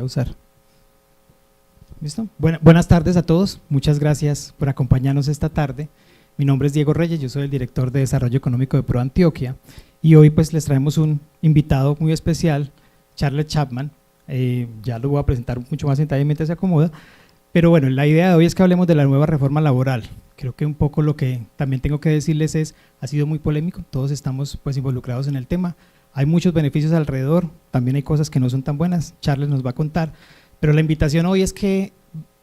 usar. ¿Listo? Buenas tardes a todos, muchas gracias por acompañarnos esta tarde. Mi nombre es Diego Reyes, yo soy el director de Desarrollo Económico de ProAntioquia y hoy pues les traemos un invitado muy especial, Charles Chapman. Ya lo voy a presentar mucho más en detalle mientras se acomoda, pero bueno, la idea de hoy es que hablemos de la nueva reforma laboral. Creo que un poco lo que también tengo que decirles ha sido muy polémico, todos estamos pues involucrados en el tema, hay muchos beneficios alrededor, también hay cosas que no son tan buenas, Charles nos va a contar, pero la invitación hoy es que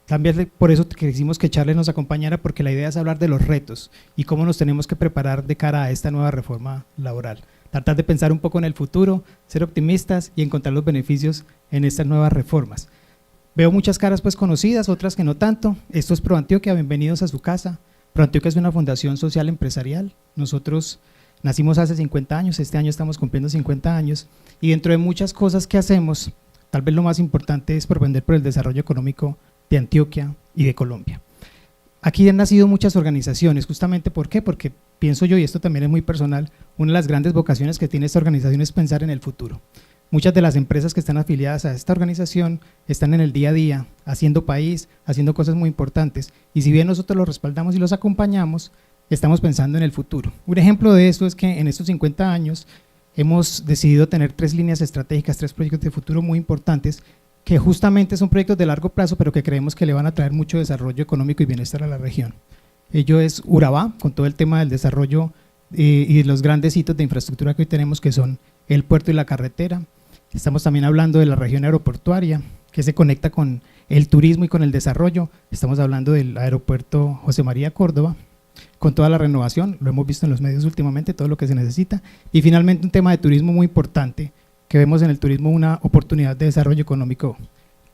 también por eso quisimos que Charles nos acompañara, porque la idea es hablar de los retos y cómo nos tenemos que preparar de cara a esta nueva reforma laboral. Tratar de pensar un poco en el futuro, ser optimistas y encontrar los beneficios en estas nuevas reformas. Veo muchas caras pues conocidas, otras que no tanto. Esto es ProAntioquia, bienvenidos a su casa. ProAntioquia es una fundación social empresarial. Nosotros nacimos hace 50 años, este año estamos cumpliendo 50 años y dentro de muchas cosas que hacemos, tal vez lo más importante es propender por el desarrollo económico de Antioquia y de Colombia. Aquí han nacido muchas organizaciones, justamente ¿por qué? Porque pienso yo, y esto también es muy personal, una de las grandes vocaciones que tiene esta organización es pensar en el futuro. Muchas de las empresas que están afiliadas a esta organización están en el día a día, haciendo país, haciendo cosas muy importantes, y si bien nosotros los respaldamos y los acompañamos, estamos pensando en el futuro. Un ejemplo de esto es que en estos 50 años hemos decidido tener 3 líneas estratégicas, 3 proyectos de futuro muy importantes, que justamente son proyectos de largo plazo, pero que creemos que le van a traer mucho desarrollo económico y bienestar a la región. Ello es Urabá, con todo el tema del desarrollo y los grandes hitos de infraestructura que hoy tenemos, que son el puerto y la carretera. Estamos también hablando de la región aeroportuaria, que se conecta con el turismo y con el desarrollo. Estamos hablando del aeropuerto José María Córdoba, con toda la renovación, lo hemos visto en los medios últimamente, todo lo que se necesita. Y finalmente un tema de turismo muy importante, que vemos en el turismo una oportunidad de desarrollo económico.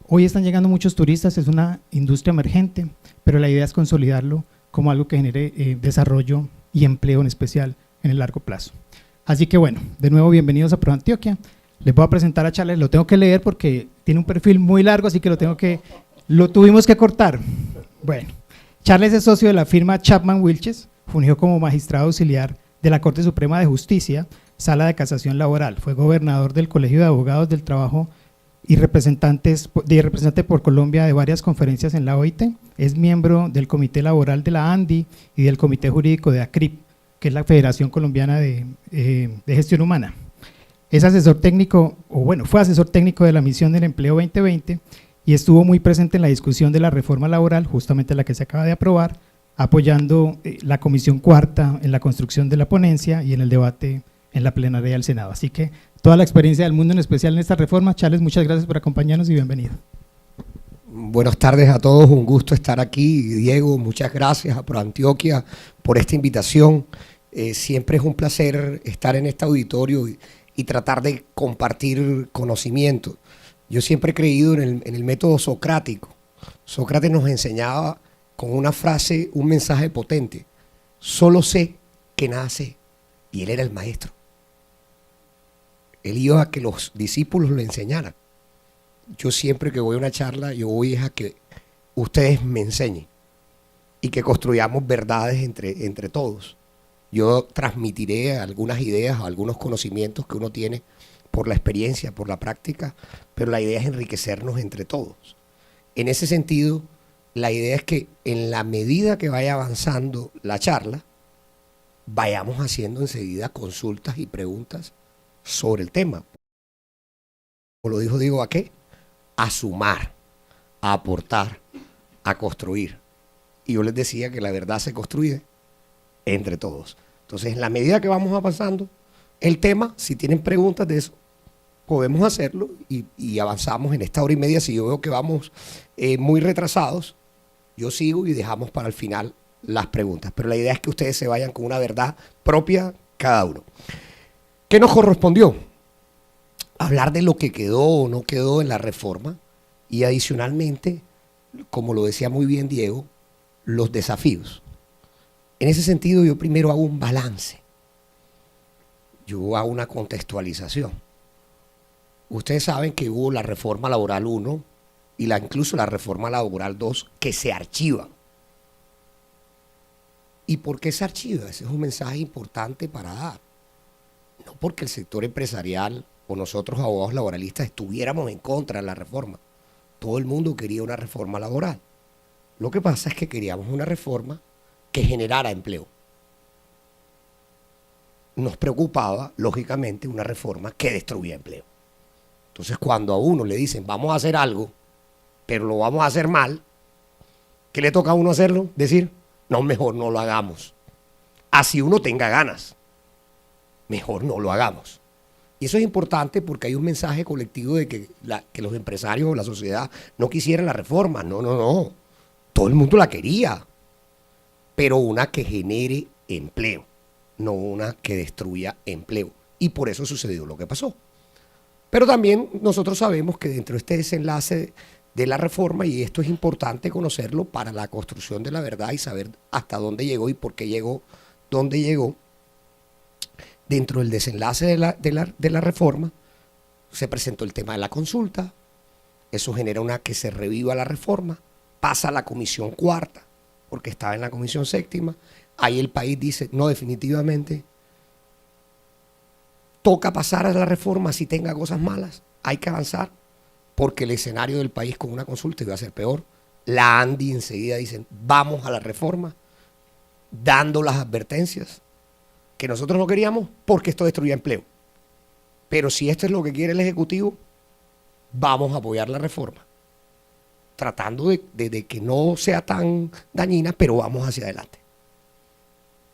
Hoy están llegando muchos turistas, es una industria emergente, pero la idea es consolidarlo como algo que genere desarrollo y empleo en especial en el largo plazo. Así que bueno, de nuevo bienvenidos a ProAntioquia. Les voy a presentar a Charles, lo tengo que leer porque tiene un perfil muy largo, así que lo tuvimos que cortar. Bueno, Charles es socio de la firma Chapman Wilches, fungió como magistrado auxiliar de la Corte Suprema de Justicia, Sala de Casación Laboral, fue gobernador del Colegio de Abogados del Trabajo y representante por Colombia de varias conferencias en la OIT, es miembro del Comité Laboral de la ANDI y del Comité Jurídico de ACRIP, que es la Federación Colombiana de Gestión Humana. Es asesor técnico, fue asesor técnico de la Misión del Empleo 2020 y estuvo muy presente en la discusión de la reforma laboral, justamente la que se acaba de aprobar, apoyando la Comisión Cuarta en la construcción de la ponencia y en el debate en la plenaria del Senado. Así que toda la experiencia del mundo, en especial en esta reforma. Charles, muchas gracias por acompañarnos y bienvenido. Buenas tardes a todos, un gusto estar aquí. Diego, muchas gracias a ProAntioquia por esta invitación. Siempre es un placer estar en este auditorio y tratar de compartir conocimiento. Yo siempre he creído en el método socrático. Sócrates nos enseñaba con una frase, un mensaje potente: solo sé que nada sé. Y él era el maestro. Él iba a que los discípulos lo enseñaran. Yo siempre que voy a una charla, yo voy a que ustedes me enseñen y que construyamos verdades entre todos. Yo transmitiré algunas ideas, algunos conocimientos que uno tiene por la experiencia, por la práctica, pero la idea es enriquecernos entre todos. En ese sentido, la idea es que en la medida que vaya avanzando la charla, vayamos haciendo enseguida consultas y preguntas sobre el tema. Como lo dijo Diego, ¿a qué? A sumar, a aportar, a construir. Y yo les decía que la verdad se construye entre todos. Entonces, en la medida que vamos avanzando el tema, si tienen preguntas de eso, podemos hacerlo y avanzamos en esta hora y media. Si yo veo que vamos muy retrasados, yo sigo y dejamos para el final las preguntas. Pero la idea es que ustedes se vayan con una verdad propia cada uno. ¿Qué nos correspondió? Hablar de lo que quedó o no quedó en la reforma y adicionalmente, como lo decía muy bien Diego, los desafíos. En ese sentido, yo primero hago un balance. Yo hago una contextualización. Ustedes saben que hubo la reforma laboral 1 y incluso la reforma laboral 2 que se archivan. ¿Y por qué se archiva? Ese es un mensaje importante para dar. No porque el sector empresarial o nosotros abogados laboralistas estuviéramos en contra de la reforma. Todo el mundo quería una reforma laboral. Lo que pasa es que queríamos una reforma que generara empleo. Nos preocupaba, lógicamente, una reforma que destruía empleo. Entonces, cuando a uno le dicen, vamos a hacer algo, pero lo vamos a hacer mal, ¿qué le toca a uno hacerlo? Decir, no, mejor no lo hagamos. Así uno tenga ganas, mejor no lo hagamos. Y eso es importante porque hay un mensaje colectivo de que los empresarios o la sociedad no quisieran la reforma. No, no, no. Todo el mundo la quería, pero una que genere empleo, no una que destruya empleo. Y por eso sucedió lo que pasó. Pero también nosotros sabemos que dentro de este desenlace de la reforma, y esto es importante conocerlo para la construcción de la verdad y saber hasta dónde llegó y por qué llegó donde llegó, dentro del desenlace de la reforma se presentó el tema de la consulta, eso genera que se reviva la reforma, pasa a la comisión cuarta, porque estaba en la comisión séptima, ahí el país dice, no, definitivamente, toca pasar a la reforma si tenga cosas malas, hay que avanzar, porque el escenario del país con una consulta iba a ser peor. La ANDI enseguida dicen, vamos a la reforma, dando las advertencias que nosotros no queríamos porque esto destruía empleo. Pero si esto es lo que quiere el Ejecutivo, vamos a apoyar la reforma, tratando de que no sea tan dañina, pero vamos hacia adelante.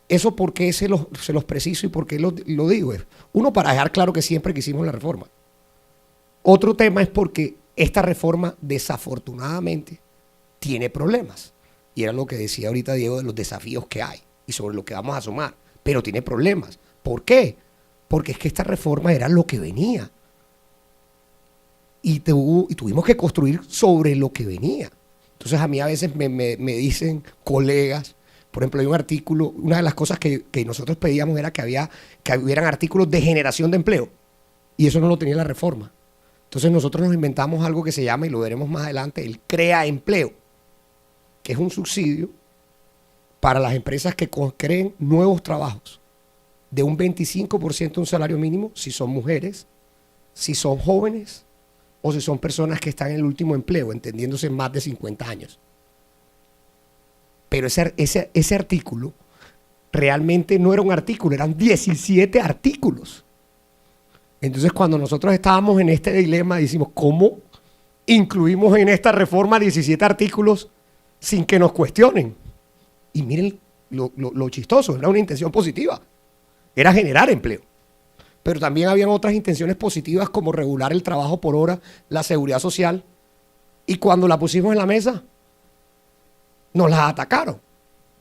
Eso porque se los preciso y por qué lo digo. Uno, para dejar claro que siempre quisimos la reforma. Otro tema es porque esta reforma desafortunadamente tiene problemas. Y era lo que decía ahorita Diego de los desafíos que hay y sobre lo que vamos a sumar. Pero tiene problemas. ¿Por qué? Porque es que esta reforma era lo que venía. Y tuvimos que construir sobre lo que venía. Entonces a mí a veces me dicen colegas, por ejemplo, hay un artículo, una de las cosas que nosotros pedíamos era que hubieran artículos de generación de empleo. Y eso no lo tenía la reforma. Entonces nosotros nos inventamos algo que se llama, y lo veremos más adelante, el Crea Empleo, que es un subsidio para las empresas que creen nuevos trabajos de un 25% de un salario mínimo, si son mujeres, si son jóvenes o si son personas que están en el último empleo, entendiéndose más de 50 años. Pero ese artículo realmente no era un artículo, eran 17 artículos. Entonces, cuando nosotros estábamos en este dilema, decimos, ¿cómo incluimos en esta reforma 17 artículos sin que nos cuestionen? Y miren lo chistoso, era una intención positiva, era generar empleo. Pero también habían otras intenciones positivas como regular el trabajo por hora, la seguridad social. Y cuando la pusimos en la mesa, nos la atacaron.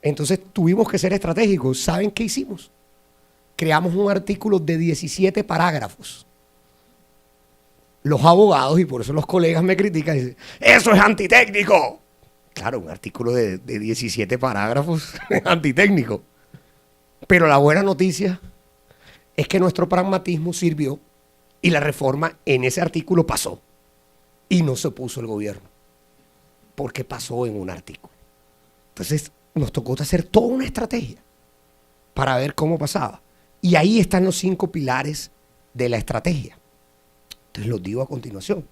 Entonces tuvimos que ser estratégicos. ¿Saben qué hicimos? Creamos un artículo de 17 parágrafos. Los abogados, y por eso los colegas me critican, dicen, ¡eso es antitécnico! Claro, un artículo de 17 parágrafos es antitécnico. Pero la buena noticia es que nuestro pragmatismo sirvió y la reforma en ese artículo pasó. Y no se opuso el gobierno, porque pasó en un artículo. Entonces nos tocó hacer toda una estrategia para ver cómo pasaba. Y ahí están los 5 pilares de la estrategia. Entonces los digo a continuación.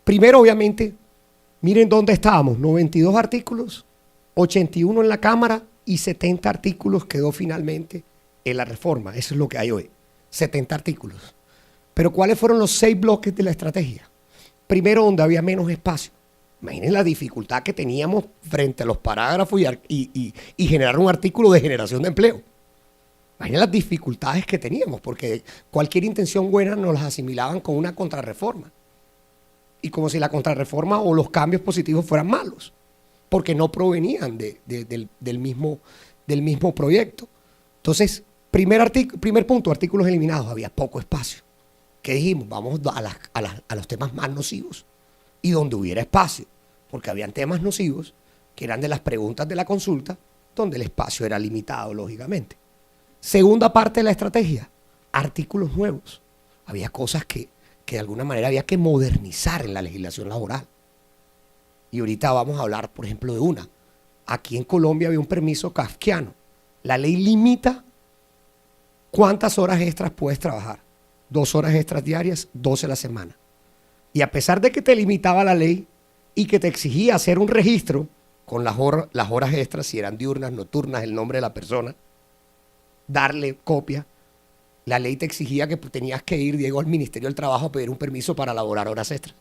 Primero, obviamente, miren dónde estábamos. 92 artículos, 81 en la Cámara y 70 artículos quedó finalmente en la reforma. Eso es lo que hay hoy. 70 artículos. Pero ¿cuáles fueron los 6 bloques de la estrategia? Primero, donde había menos espacio. Imaginen la dificultad que teníamos frente a los parágrafos y generar un artículo de generación de empleo. Imaginen las dificultades que teníamos, porque cualquier intención buena nos las asimilaban con una contrarreforma. Y como si la contrarreforma o los cambios positivos fueran malos, porque no provenían del mismo proyecto. Entonces, primer punto, artículos eliminados, había poco espacio. ¿Qué dijimos? Vamos a los temas más nocivos y donde hubiera espacio, porque habían temas nocivos que eran de las preguntas de la consulta, donde el espacio era limitado, lógicamente. Segunda parte de la estrategia, artículos nuevos. Había cosas que de alguna manera había que modernizar en la legislación laboral. Y ahorita vamos a hablar, por ejemplo, de una. Aquí en Colombia había un permiso kafkiano. La ley limita cuántas horas extras puedes trabajar. 2 horas extras diarias, 12 a la semana. Y a pesar de que te limitaba la ley, y que te exigía hacer un registro con las horas extras, si eran diurnas, nocturnas, el nombre de la persona, darle copia. La ley te exigía que tenías que ir, Diego, al Ministerio del Trabajo a pedir un permiso para elaborar horas extras.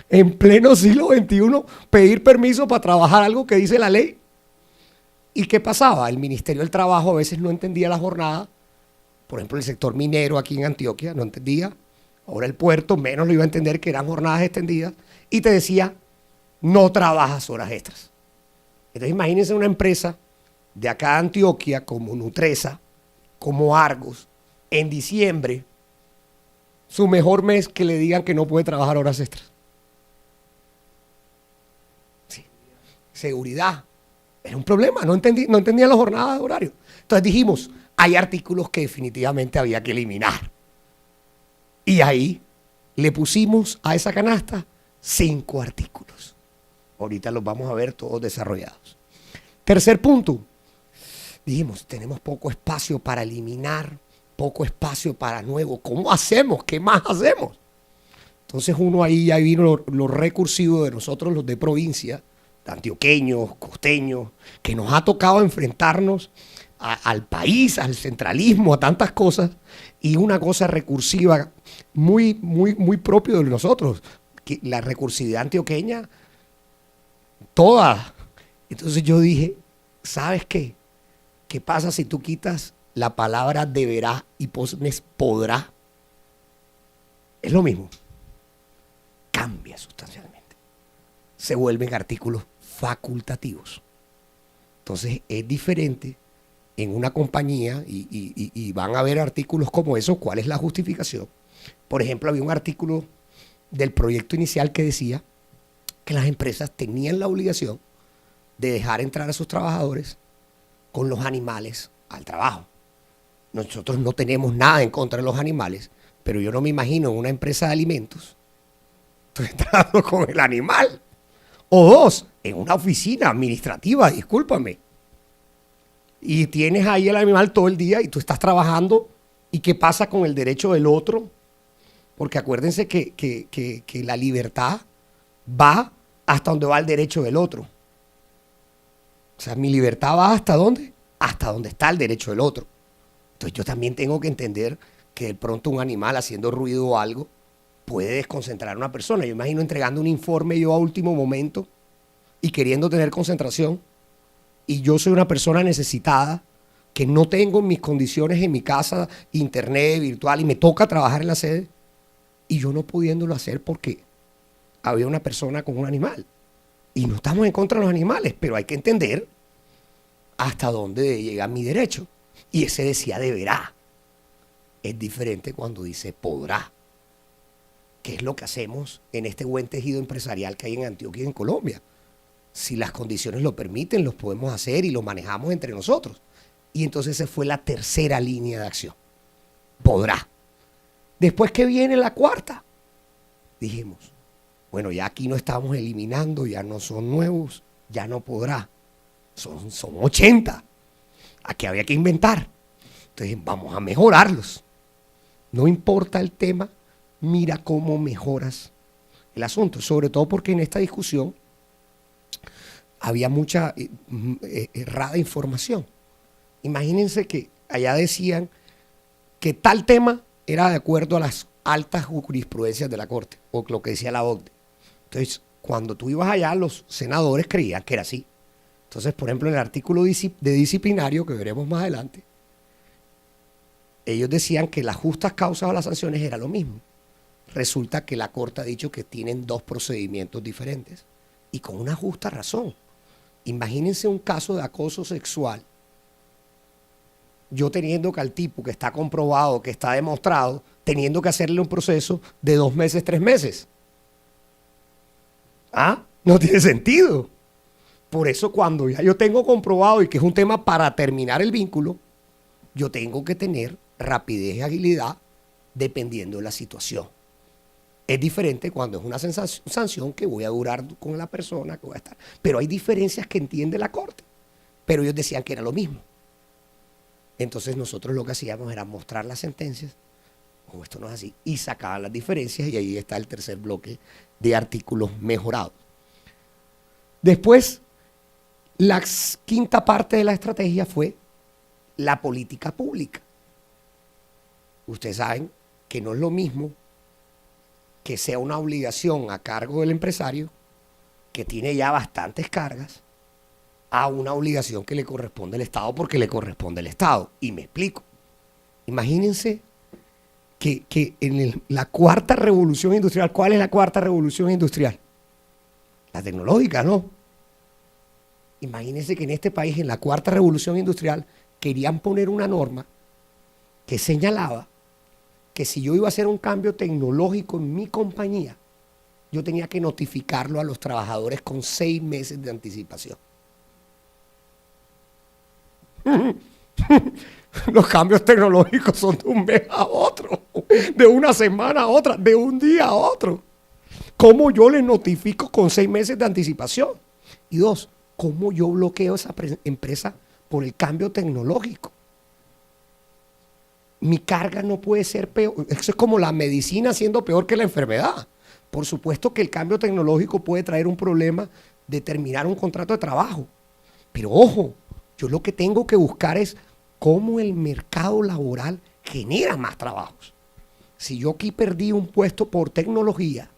En pleno siglo XXI, pedir permiso para trabajar algo que dice la ley. ¿Y qué pasaba? El Ministerio del Trabajo a veces no entendía la jornada. Por ejemplo, el sector minero aquí en Antioquia no entendía. Ahora el puerto menos lo iba a entender, que eran jornadas extendidas. Y te decía, no trabajas horas extras. Entonces imagínense una empresa de acá de Antioquia, como Nutresa, como Argos, en diciembre, su mejor mes, que le digan que no puede trabajar horas extras. Sí. Seguridad. Era un problema, no entendían la jornada de horario. Entonces dijimos, hay artículos que definitivamente había que eliminar. Y ahí le pusimos a esa canasta 5 artículos. Ahorita los vamos a ver todos desarrollados. Tercer punto. Dijimos, tenemos poco espacio para eliminar, poco espacio para nuevo. ¿Cómo hacemos? ¿Qué más hacemos? Entonces uno ahí ya vino lo recursivo de nosotros, los de provincia, de antioqueños, costeños, que nos ha tocado enfrentarnos al país, al centralismo, a tantas cosas, y una cosa recursiva muy, muy, muy propio de nosotros, que la recursividad antioqueña, toda. Entonces yo dije, ¿sabes qué? ¿Qué pasa si tú quitas la palabra deberá y pones podrá? Es lo mismo. Cambia sustancialmente. Se vuelven artículos facultativos. Entonces es diferente en una compañía y van a ver artículos como esos. ¿Cuál es la justificación? Por ejemplo, había un artículo del proyecto inicial que decía que las empresas tenían la obligación de dejar entrar a sus trabajadores con los animales al trabajo. Nosotros no tenemos nada en contra de los animales, pero yo no me imagino en una empresa de alimentos estoy entrando con el animal. O dos, en una oficina administrativa, discúlpame. Y tienes ahí el animal todo el día y tú estás trabajando. ¿Y qué pasa con el derecho del otro? Porque acuérdense que la libertad va hasta donde va el derecho del otro. O sea, mi libertad va ¿hasta dónde? Hasta donde está el derecho del otro. Entonces yo también tengo que entender que de pronto un animal haciendo ruido o algo puede desconcentrar a una persona. Yo imagino entregando un informe yo a último momento y queriendo tener concentración, y yo soy una persona necesitada que no tengo mis condiciones en mi casa, internet, virtual, y me toca trabajar en la sede, y yo no pudiéndolo hacer porque había una persona con un animal. Y no estamos en contra de los animales, pero hay que entender hasta dónde llega mi derecho. Y ese decía deberá. Es diferente cuando dice podrá, que es lo que hacemos en este buen tejido empresarial que hay en Antioquia y en Colombia. Si las condiciones lo permiten, los podemos hacer y lo manejamos entre nosotros. Y entonces esa fue la tercera línea de acción. Podrá. Después que viene la cuarta, dijimos, bueno, ya aquí no estamos eliminando, ya no son nuevos, ya no podrá. Son 80. Aquí había que inventar. Entonces vamos a mejorarlos. No importa el tema, mira cómo mejoras el asunto. Sobre todo porque en esta discusión había mucha errada información. Imagínense que allá decían que tal tema era de acuerdo a las altas jurisprudencias de la Corte, o lo que decía la OCDE. Entonces, cuando tú ibas allá, los senadores creían que era así. Entonces, por ejemplo, en el artículo de disciplinario, que veremos más adelante, ellos decían que las justas causas o las sanciones era lo mismo. Resulta que la Corte ha dicho que tienen 2 procedimientos diferentes, y con una justa razón. Imagínense un caso de acoso sexual, yo teniendo que al tipo que está comprobado, que está demostrado, teniendo que hacerle un proceso de 2 meses, 3 meses. ¿Ah? No tiene sentido. Por eso cuando ya yo tengo comprobado y que es un tema para terminar el vínculo, yo tengo que tener rapidez y agilidad dependiendo de la situación. Es diferente cuando es una sanción que voy a durar con la persona, que voy a estar. Pero hay diferencias que entiende la Corte. Pero ellos decían que era lo mismo. Entonces nosotros lo que hacíamos era mostrar las sentencias. no, esto no es así. Y sacaban las diferencias y ahí está el tercer bloque de artículos mejorados. Después, la quinta parte de la estrategia fue la política pública. Ustedes saben que no es lo mismo que sea una obligación a cargo del empresario, que tiene ya bastantes cargas, a una obligación que le corresponde al Estado porque le corresponde al Estado. Y me explico. Imagínense que en la cuarta revolución industrial, ¿cuál es la cuarta revolución industrial? La tecnológica, ¿no? Imagínense que en este país, en la cuarta revolución industrial, querían poner una norma que señalaba que si yo iba a hacer un cambio tecnológico en mi compañía, yo tenía que notificarlo a los trabajadores con 6 meses de anticipación. Los cambios tecnológicos son de un mes a otro, de una semana a otra, de un día a otro. ¿Cómo yo les notifico con 6 meses de anticipación? Y 2, ¿cómo yo bloqueo esa empresa por el cambio tecnológico? Mi carga no puede ser peor. Eso es como la medicina siendo peor que la enfermedad. Por supuesto que el cambio tecnológico puede traer un problema de terminar un contrato de trabajo. Pero ojo, yo lo que tengo que buscar es cómo el mercado laboral genera más trabajos. Si yo aquí perdí un puesto por tecnología,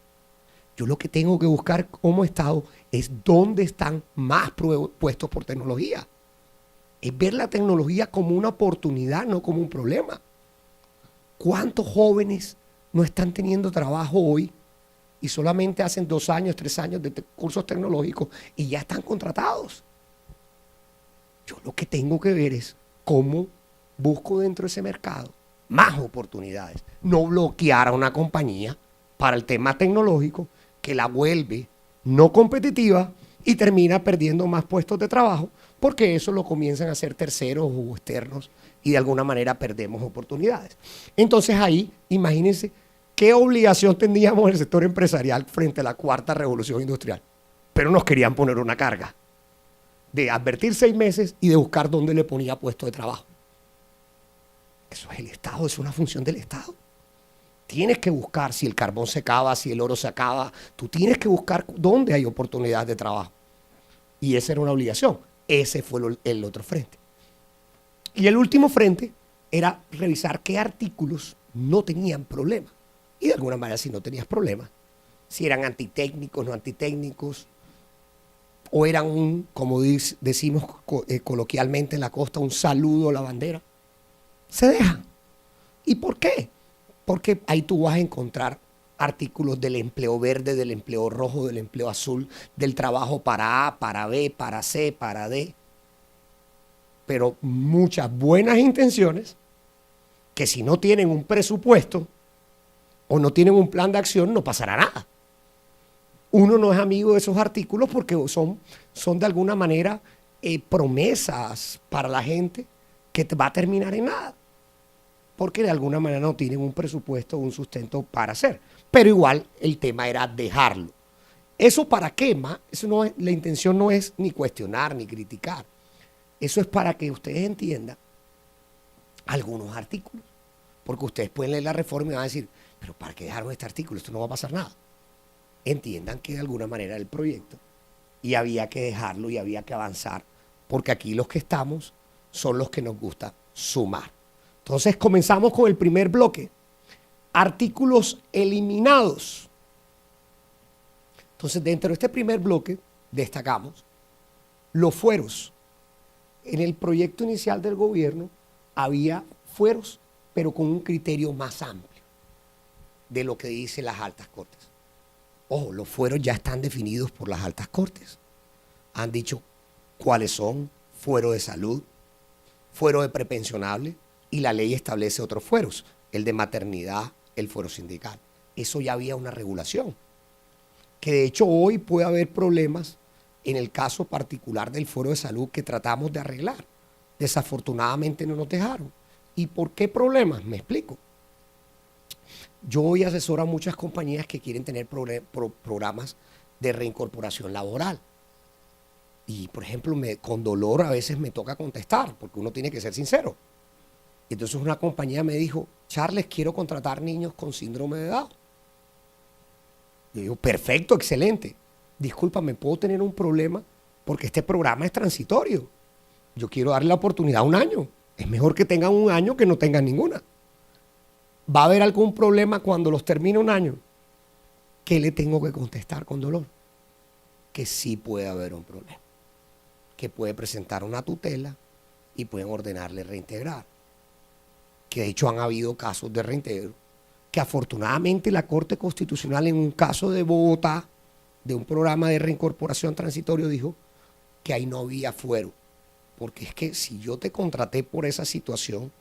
yo lo que tengo que buscar como Estado es dónde están más puestos por tecnología. Es ver la tecnología como una oportunidad, no como un problema. ¿Cuántos jóvenes no están teniendo trabajo hoy y solamente hacen 2 años, 3 años de cursos tecnológicos y ya están contratados? Yo lo que tengo que ver es cómo busco dentro de ese mercado más oportunidades. No bloquear a una compañía para el tema tecnológico que la vuelve no competitiva y termina perdiendo más puestos de trabajo porque eso lo comienzan a hacer terceros o externos y de alguna manera perdemos oportunidades. Entonces ahí, imagínense qué obligación teníamos el sector empresarial frente a la cuarta revolución industrial. Pero nos querían poner una carga de advertir 6 meses y de buscar dónde le ponía puesto de trabajo. Eso es el Estado, es una función del Estado. Tienes que buscar si el carbón se acaba, si el oro se acaba. Tú tienes que buscar dónde hay oportunidades de trabajo. Y esa era una obligación. Ese fue el otro frente. Y el último frente era revisar qué artículos no tenían problema. Y de alguna manera, si no tenías problemas, si eran antitécnicos, no antitécnicos, o eran como decimos coloquialmente en la costa, un saludo a la bandera, se dejan. ¿Y por qué? Porque ahí tú vas a encontrar artículos del empleo verde, del empleo rojo, del empleo azul, del trabajo para A, para B, para C, para D. Pero muchas buenas intenciones que si no tienen un presupuesto o no tienen un plan de acción no pasará nada. Uno no es amigo de esos artículos porque son de alguna manera promesas para la gente que va a terminar en nada. Porque de alguna manera no tienen un presupuesto o un sustento para hacer. Pero igual el tema era dejarlo. ¿Eso para qué? Eso no es, la intención no es ni cuestionar ni criticar. Eso es para que ustedes entiendan algunos artículos. Porque ustedes pueden leer la reforma y van a decir, pero ¿para qué dejaron este artículo? Esto no va a pasar nada. Entiendan que de alguna manera era el proyecto y había que dejarlo y había que avanzar. Porque aquí los que estamos son los que nos gusta sumar. Entonces comenzamos con el primer bloque. Artículos eliminados. Entonces dentro de este primer bloque destacamos los fueros. En el proyecto inicial del gobierno había fueros, pero con un criterio más amplio de lo que dicen las altas cortes. Ojo, los fueros ya están definidos por las altas cortes. Han dicho cuáles son: fuero de salud, fuero de prepensionable, y la ley establece otros fueros, el de maternidad, el fuero sindical. Eso ya había una regulación. Que de hecho hoy puede haber problemas en el caso particular del fuero de salud que tratamos de arreglar. Desafortunadamente no nos dejaron. ¿Y por qué problemas? Me explico. Yo hoy asesoro a muchas compañías que quieren tener programas de reincorporación laboral. Y, por ejemplo, con dolor a veces me toca contestar, porque uno tiene que ser sincero. Y entonces una compañía me dijo, Charles, quiero contratar niños con síndrome de Down. Yo digo, perfecto, excelente. Discúlpame, ¿puedo tener un problema? Porque este programa es transitorio. Yo quiero darle la oportunidad a un año. Es mejor que tengan un año que no tengan ninguna. ¿Va a haber algún problema cuando los termine un año? ¿Qué le tengo que contestar con dolor? Que sí puede haber un problema. Que puede presentar una tutela y pueden ordenarle reintegrar. Que de hecho han habido casos de reintegro. Que afortunadamente la Corte Constitucional en un caso de Bogotá, de un programa de reincorporación transitorio, dijo que ahí no había fuero. Porque es que si yo te contraté por esa situación,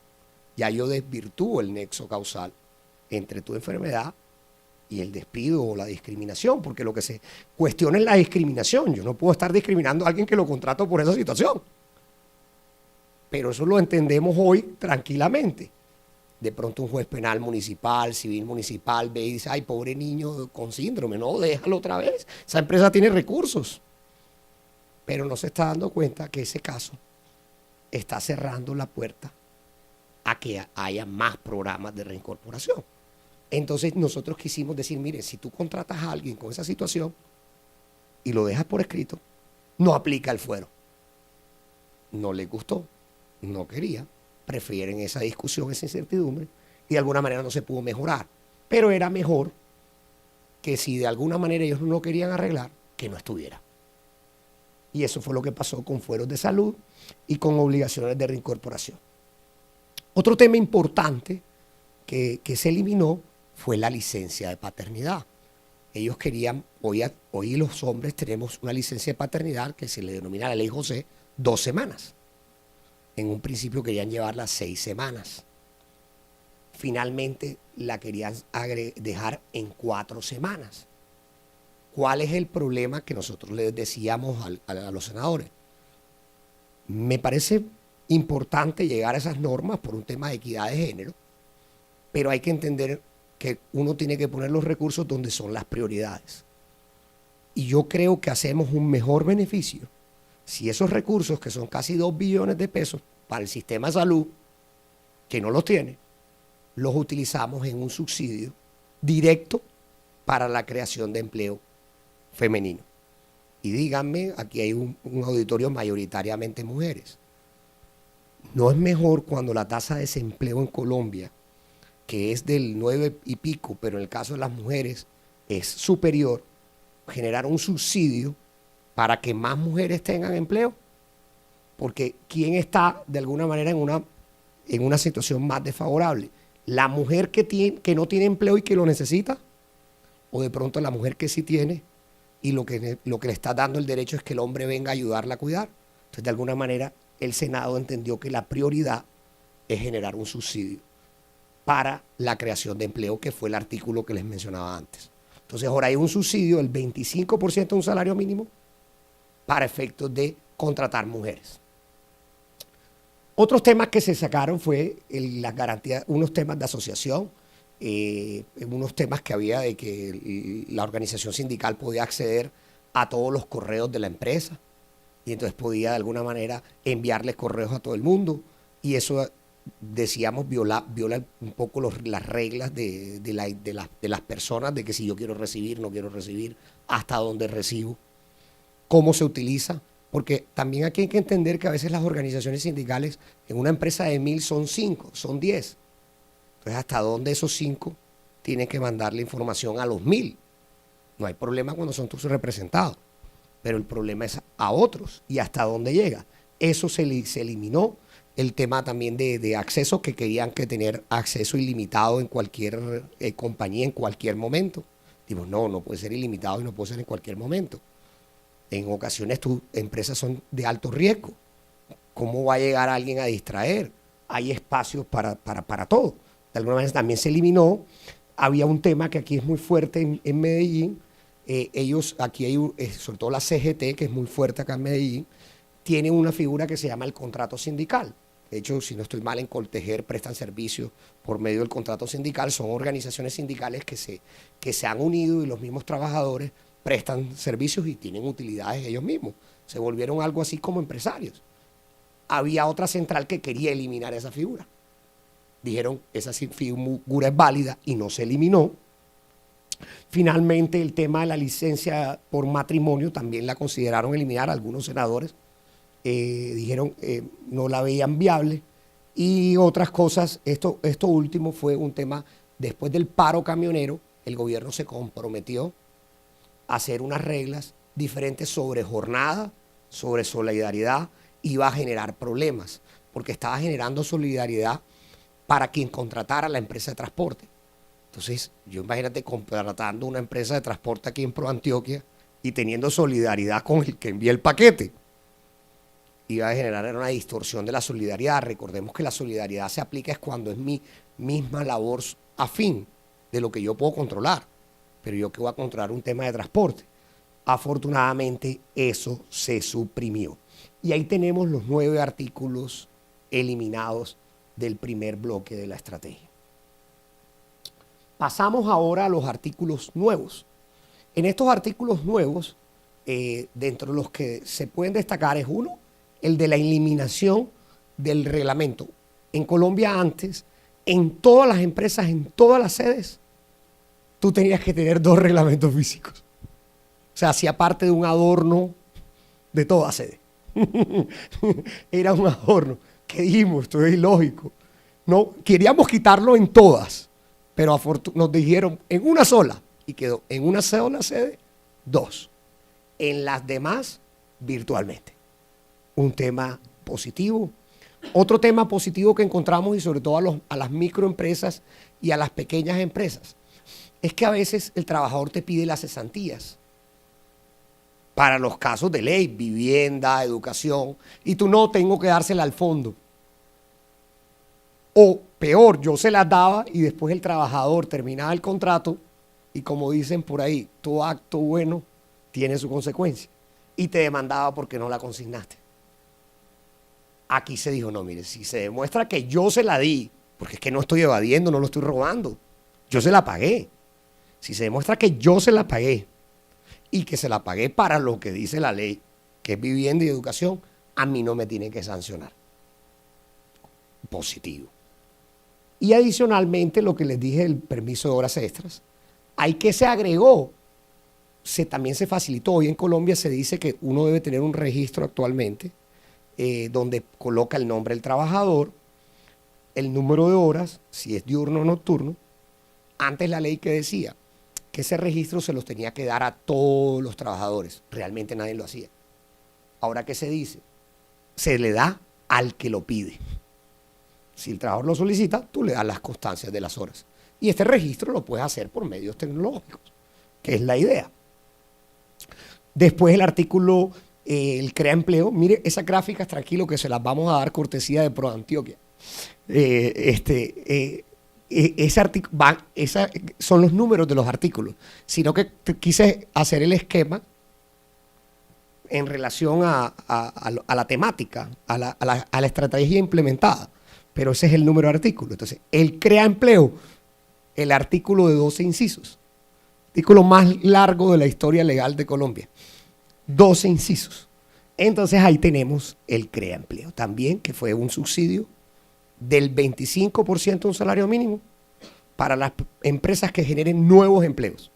ya yo desvirtúo el nexo causal entre tu enfermedad y el despido o la discriminación, porque lo que se cuestiona es la discriminación. Yo no puedo estar discriminando a alguien que lo contrato por esa situación. Pero eso lo entendemos hoy tranquilamente. De pronto un juez penal municipal, civil municipal, ve y dice, ay, pobre niño con síndrome, no, déjalo otra vez. Esa empresa tiene recursos. Pero no se está dando cuenta que ese caso está cerrando la puerta a que haya más programas de reincorporación. Entonces nosotros quisimos decir, mire, si tú contratas a alguien con esa situación y lo dejas por escrito, no aplica el fuero. No le gustó, no quería, prefieren esa discusión, esa incertidumbre, y de alguna manera no se pudo mejorar. Pero era mejor que si de alguna manera ellos no lo querían arreglar, que no estuviera. Y eso fue lo que pasó con fueros de salud y con obligaciones de reincorporación. Otro tema importante que se eliminó fue la licencia de paternidad. Ellos querían, hoy los hombres tenemos una licencia de paternidad que se le denomina la ley José, 2 semanas. En un principio querían llevarla 6 semanas. Finalmente la querían dejar en 4 semanas. ¿Cuál es el problema que nosotros les decíamos a los senadores? Me parece importante llegar a esas normas por un tema de equidad de género, pero hay que entender que uno tiene que poner los recursos donde son las prioridades. Y yo creo que hacemos un mejor beneficio si esos recursos, que son casi 2 billones de pesos para el sistema de salud, que no los tiene, los utilizamos en un subsidio directo para la creación de empleo femenino. Y díganme, aquí hay un auditorio mayoritariamente mujeres. ¿No es mejor cuando la tasa de desempleo en Colombia, que es del 9 y pico, pero en el caso de las mujeres es superior, generar un subsidio para que más mujeres tengan empleo? Porque ¿quién está de alguna manera en una situación más desfavorable? ¿La mujer que no tiene empleo y que lo necesita? ¿O de pronto la mujer que sí tiene y lo que le está dando el derecho es que el hombre venga a ayudarla a cuidar? Entonces, de alguna manera, el Senado entendió que la prioridad es generar un subsidio para la creación de empleo, que fue el artículo que les mencionaba antes. Entonces, ahora hay un subsidio del 25% de un salario mínimo para efectos de contratar mujeres. Otros temas que se sacaron fue las garantías, unos temas de asociación, unos temas que había de que la organización sindical podía acceder a todos los correos de la empresa y entonces podía de alguna manera enviarles correos a todo el mundo, y eso, decíamos, viola un poco las reglas de las personas, de que si yo quiero recibir, no quiero recibir, hasta dónde recibo, cómo se utiliza. Porque también aquí hay que entender que a veces las organizaciones sindicales en una empresa de 1000 son 5, son 10. Entonces, ¿hasta dónde esos 5 tienen que mandarle información a los 1000? No hay problema cuando son tus representados, pero el problema es a otros y hasta dónde llega. Eso se eliminó. El tema también de acceso, que querían que tener acceso ilimitado en cualquier compañía, en cualquier momento. Digo, no puede ser ilimitado y no puede ser en cualquier momento. En ocasiones tus empresas son de alto riesgo. ¿Cómo va a llegar alguien a distraer? Hay espacios para todo. De alguna manera también se eliminó. Había un tema que aquí es muy fuerte en Medellín. Aquí hay, sobre todo la CGT, que es muy fuerte acá en Medellín, tiene una figura que se llama el contrato sindical. De hecho, si no estoy mal, en Coltejer prestan servicios por medio del contrato sindical. Son organizaciones sindicales que se han unido, y los mismos trabajadores prestan servicios y tienen utilidades ellos mismos. Se volvieron algo así como empresarios. Había otra central que quería eliminar esa figura. dijeron esa figura es válida y no se eliminó. Finalmente, el tema de la licencia por matrimonio también la consideraron eliminar. Algunos senadores dijeron no la veían viable. Y otras cosas, esto último fue un tema, después del paro camionero, el gobierno se comprometió a hacer unas reglas diferentes sobre jornada, sobre solidaridad, iba a generar problemas, porque estaba generando solidaridad para quien contratara la empresa de transporte. Entonces, yo imagínate contratando una empresa de transporte aquí en ProAntioquia y teniendo solidaridad con el que envía el paquete. Iba a generar una distorsión de la solidaridad. Recordemos que la solidaridad se aplica es cuando es mi misma labor afín de lo que yo puedo controlar. Pero yo que voy a controlar un tema de transporte. Afortunadamente, eso se suprimió. Y ahí tenemos los 9 artículos eliminados del primer bloque de la estrategia. Pasamos ahora a los artículos nuevos. En estos artículos nuevos, dentro de los que se pueden destacar es uno, el de la eliminación del reglamento. En Colombia antes, en todas las empresas, en todas las sedes, tú tenías que tener 2 reglamentos físicos. O sea, hacía parte de un adorno de toda sede. Era un adorno que dijimos, esto es ilógico. No, queríamos quitarlo en todas, pero nos dijeron en una sola y quedó en una sola sede 2. En las demás, virtualmente. Un tema positivo. Otro tema positivo que encontramos, y sobre todo a las microempresas y a las pequeñas empresas, es que a veces el trabajador te pide las cesantías para los casos de ley, vivienda, educación, y tú no, tengo que dársela al fondo. O peor, yo se las daba y después el trabajador terminaba el contrato y, como dicen por ahí, todo acto bueno tiene su consecuencia, y te demandaba porque no la consignaste. Aquí se dijo, no, mire, si se demuestra que yo se la di, porque es que no estoy evadiendo, no lo estoy robando, yo se la pagué. Si se demuestra que yo se la pagué y que se la pagué para lo que dice la ley, que es vivienda y educación, a mí no me tienen que sancionar. Positivo. Y adicionalmente, lo que les dije, el permiso de horas extras, hay que se agregó, también se facilitó. Hoy en Colombia se dice que uno debe tener un registro actualmente, donde coloca el nombre del trabajador, el número de horas, si es diurno o nocturno. Antes la ley que decía que ese registro se los tenía que dar a todos los trabajadores. Realmente nadie lo hacía. Ahora, ¿qué se dice? Se le da al que lo pide. Si el trabajador lo solicita, tú le das las constancias de las horas. Y este registro lo puedes hacer por medios tecnológicos, que es la idea. Después el artículo, el crea empleo. Mire, esas gráficas, tranquilo, que se las vamos a dar cortesía de ProAntioquia. Son los números de los artículos, sino que quise hacer el esquema en relación a la temática, a la estrategia implementada, pero ese es el número de artículos. Entonces, el crea empleo, el artículo de 12 incisos, artículo más largo de la historia legal de Colombia, 12 incisos. Entonces ahí tenemos el crea empleo también, que fue un subsidio del 25% de un salario mínimo para las empresas que generen nuevos empleos.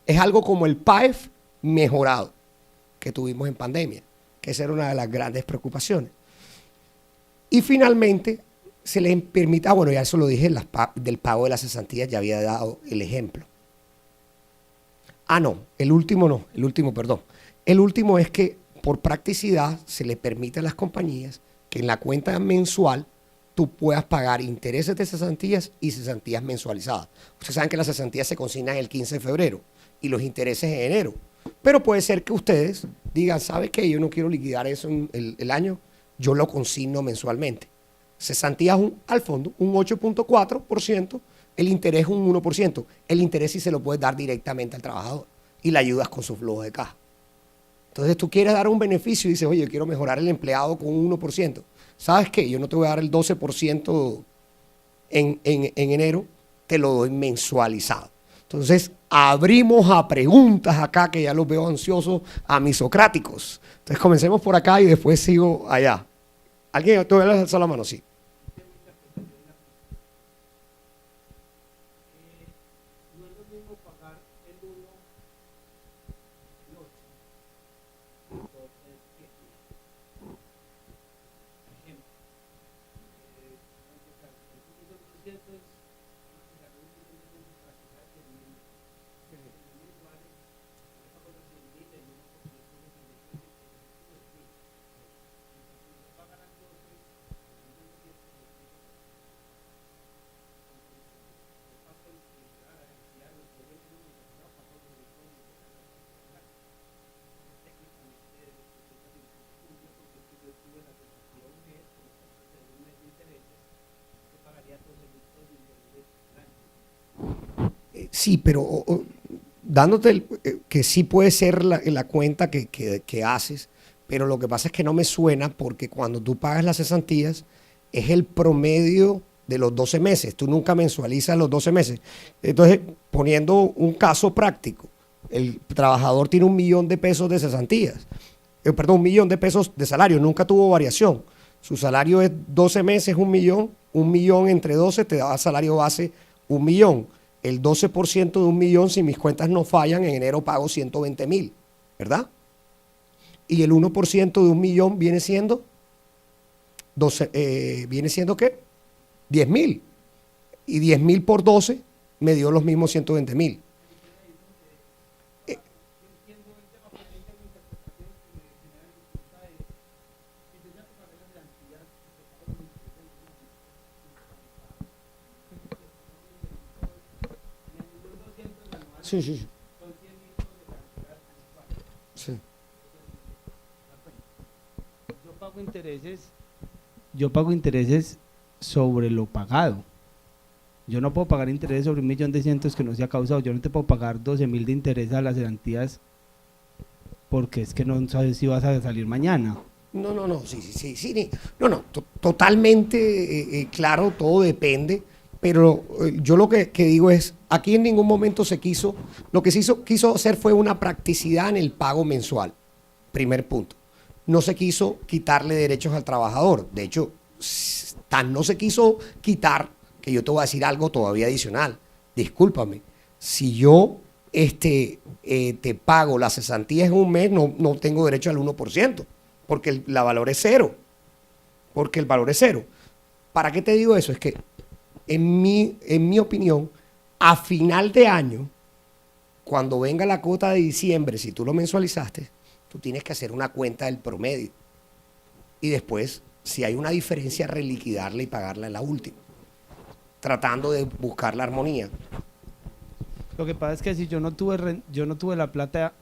Es algo como el PAEF mejorado que tuvimos en pandemia, que esa era una de las grandes preocupaciones. Y finalmente se les permite, bueno, ya eso lo dije, del pago de las cesantías ya había dado el ejemplo. El último es que por practicidad se le permite a las compañías que en la cuenta mensual tú puedas pagar intereses de cesantías y cesantías mensualizadas. Ustedes saben que las cesantías se consignan el 15 de febrero y los intereses en enero. Pero puede ser que ustedes digan, ¿sabe qué? Yo no quiero liquidar eso en el año, yo lo consigno mensualmente. Cesantías al fondo, un 8.4%, el interés un 1%. El interés sí se lo puedes dar directamente al trabajador y le ayudas con su flujo de caja. Entonces tú quieres dar un beneficio y dices, oye, yo quiero mejorar el empleado con un 1%. ¿Sabes qué? Yo no te voy a dar el 12% en enero, te lo doy mensualizado. Entonces abrimos a preguntas acá, que ya los veo ansiosos, a misocráticos. Entonces comencemos por acá y después sigo allá. ¿Alguien todavía le alza la mano? Sí. Sí, pero dándote que sí puede ser la cuenta que haces, pero lo que pasa es que no me suena porque cuando tú pagas las cesantías es el promedio de los 12 meses. Tú nunca mensualizas los 12 meses. Entonces, poniendo un caso práctico, el trabajador tiene 1.000.000 de pesos de cesantías, perdón, 1.000.000 de pesos de salario, nunca tuvo variación. Su salario es 12 meses, 1.000.000, 1.000.000 entre 12 te da salario base 1.000.000. El 12% de 1.000.000, si mis cuentas no fallan, en enero pago 120.000, ¿verdad? Y el 1% de 1.000.000 viene siendo, ¿viene siendo qué? 10.000. Y 10.000 por 12 me dio los mismos 120.000. Sí, sí, sí. Sí. Yo pago intereses sobre lo pagado. Yo no puedo pagar intereses sobre 1.200.000 que no se ha causado. Yo no te puedo pagar 12.000 de interés a las cesantías porque es que no sabes si vas a salir mañana. No, sí. No, totalmente claro, todo depende, pero yo lo que digo es, aquí en ningún momento se quiso, lo que se quiso hacer fue una practicidad en el pago mensual, primer punto. No se quiso quitarle derechos al trabajador, de hecho, tan no se quiso quitar, que yo te voy a decir algo todavía adicional, discúlpame, si yo te pago las cesantías en un mes, no tengo derecho al 1%, porque la valor es cero, porque el valor es cero. ¿Para qué te digo eso? Es que en mi opinión, a final de año, cuando venga la cuota de diciembre, si tú lo mensualizaste, tú tienes que hacer una cuenta del promedio. Y después, si hay una diferencia, reliquidarla y pagarla en la última, tratando de buscar la armonía. Lo que pasa es que si yo no tuve la plata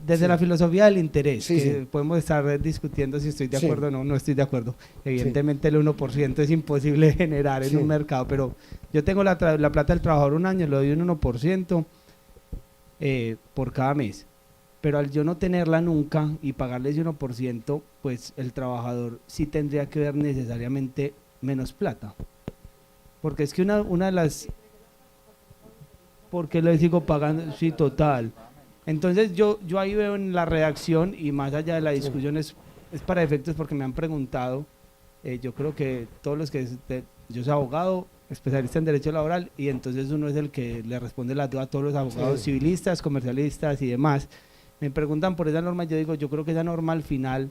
desde la filosofía del interés, podemos estar discutiendo si estoy de acuerdo o no estoy de acuerdo. Evidentemente el 1% es imposible generar en un mercado, pero yo tengo la plata del trabajador un año, le doy un 1% por cada mes. Pero al yo no tenerla nunca y pagarle ese 1%, pues el trabajador sí tendría que ver necesariamente menos plata. Porque es que una de las... ¿Por qué le sigo pagando? Sí, total. Entonces yo ahí veo en la redacción, y más allá de la discusión, es para efectos porque me han preguntado, yo creo que todos los que... yo soy abogado, especialista en derecho laboral, y entonces uno es el que le responde la duda a todos los abogados civilistas, comercialistas y demás. Me preguntan por esa norma, yo digo, yo creo que esa norma al final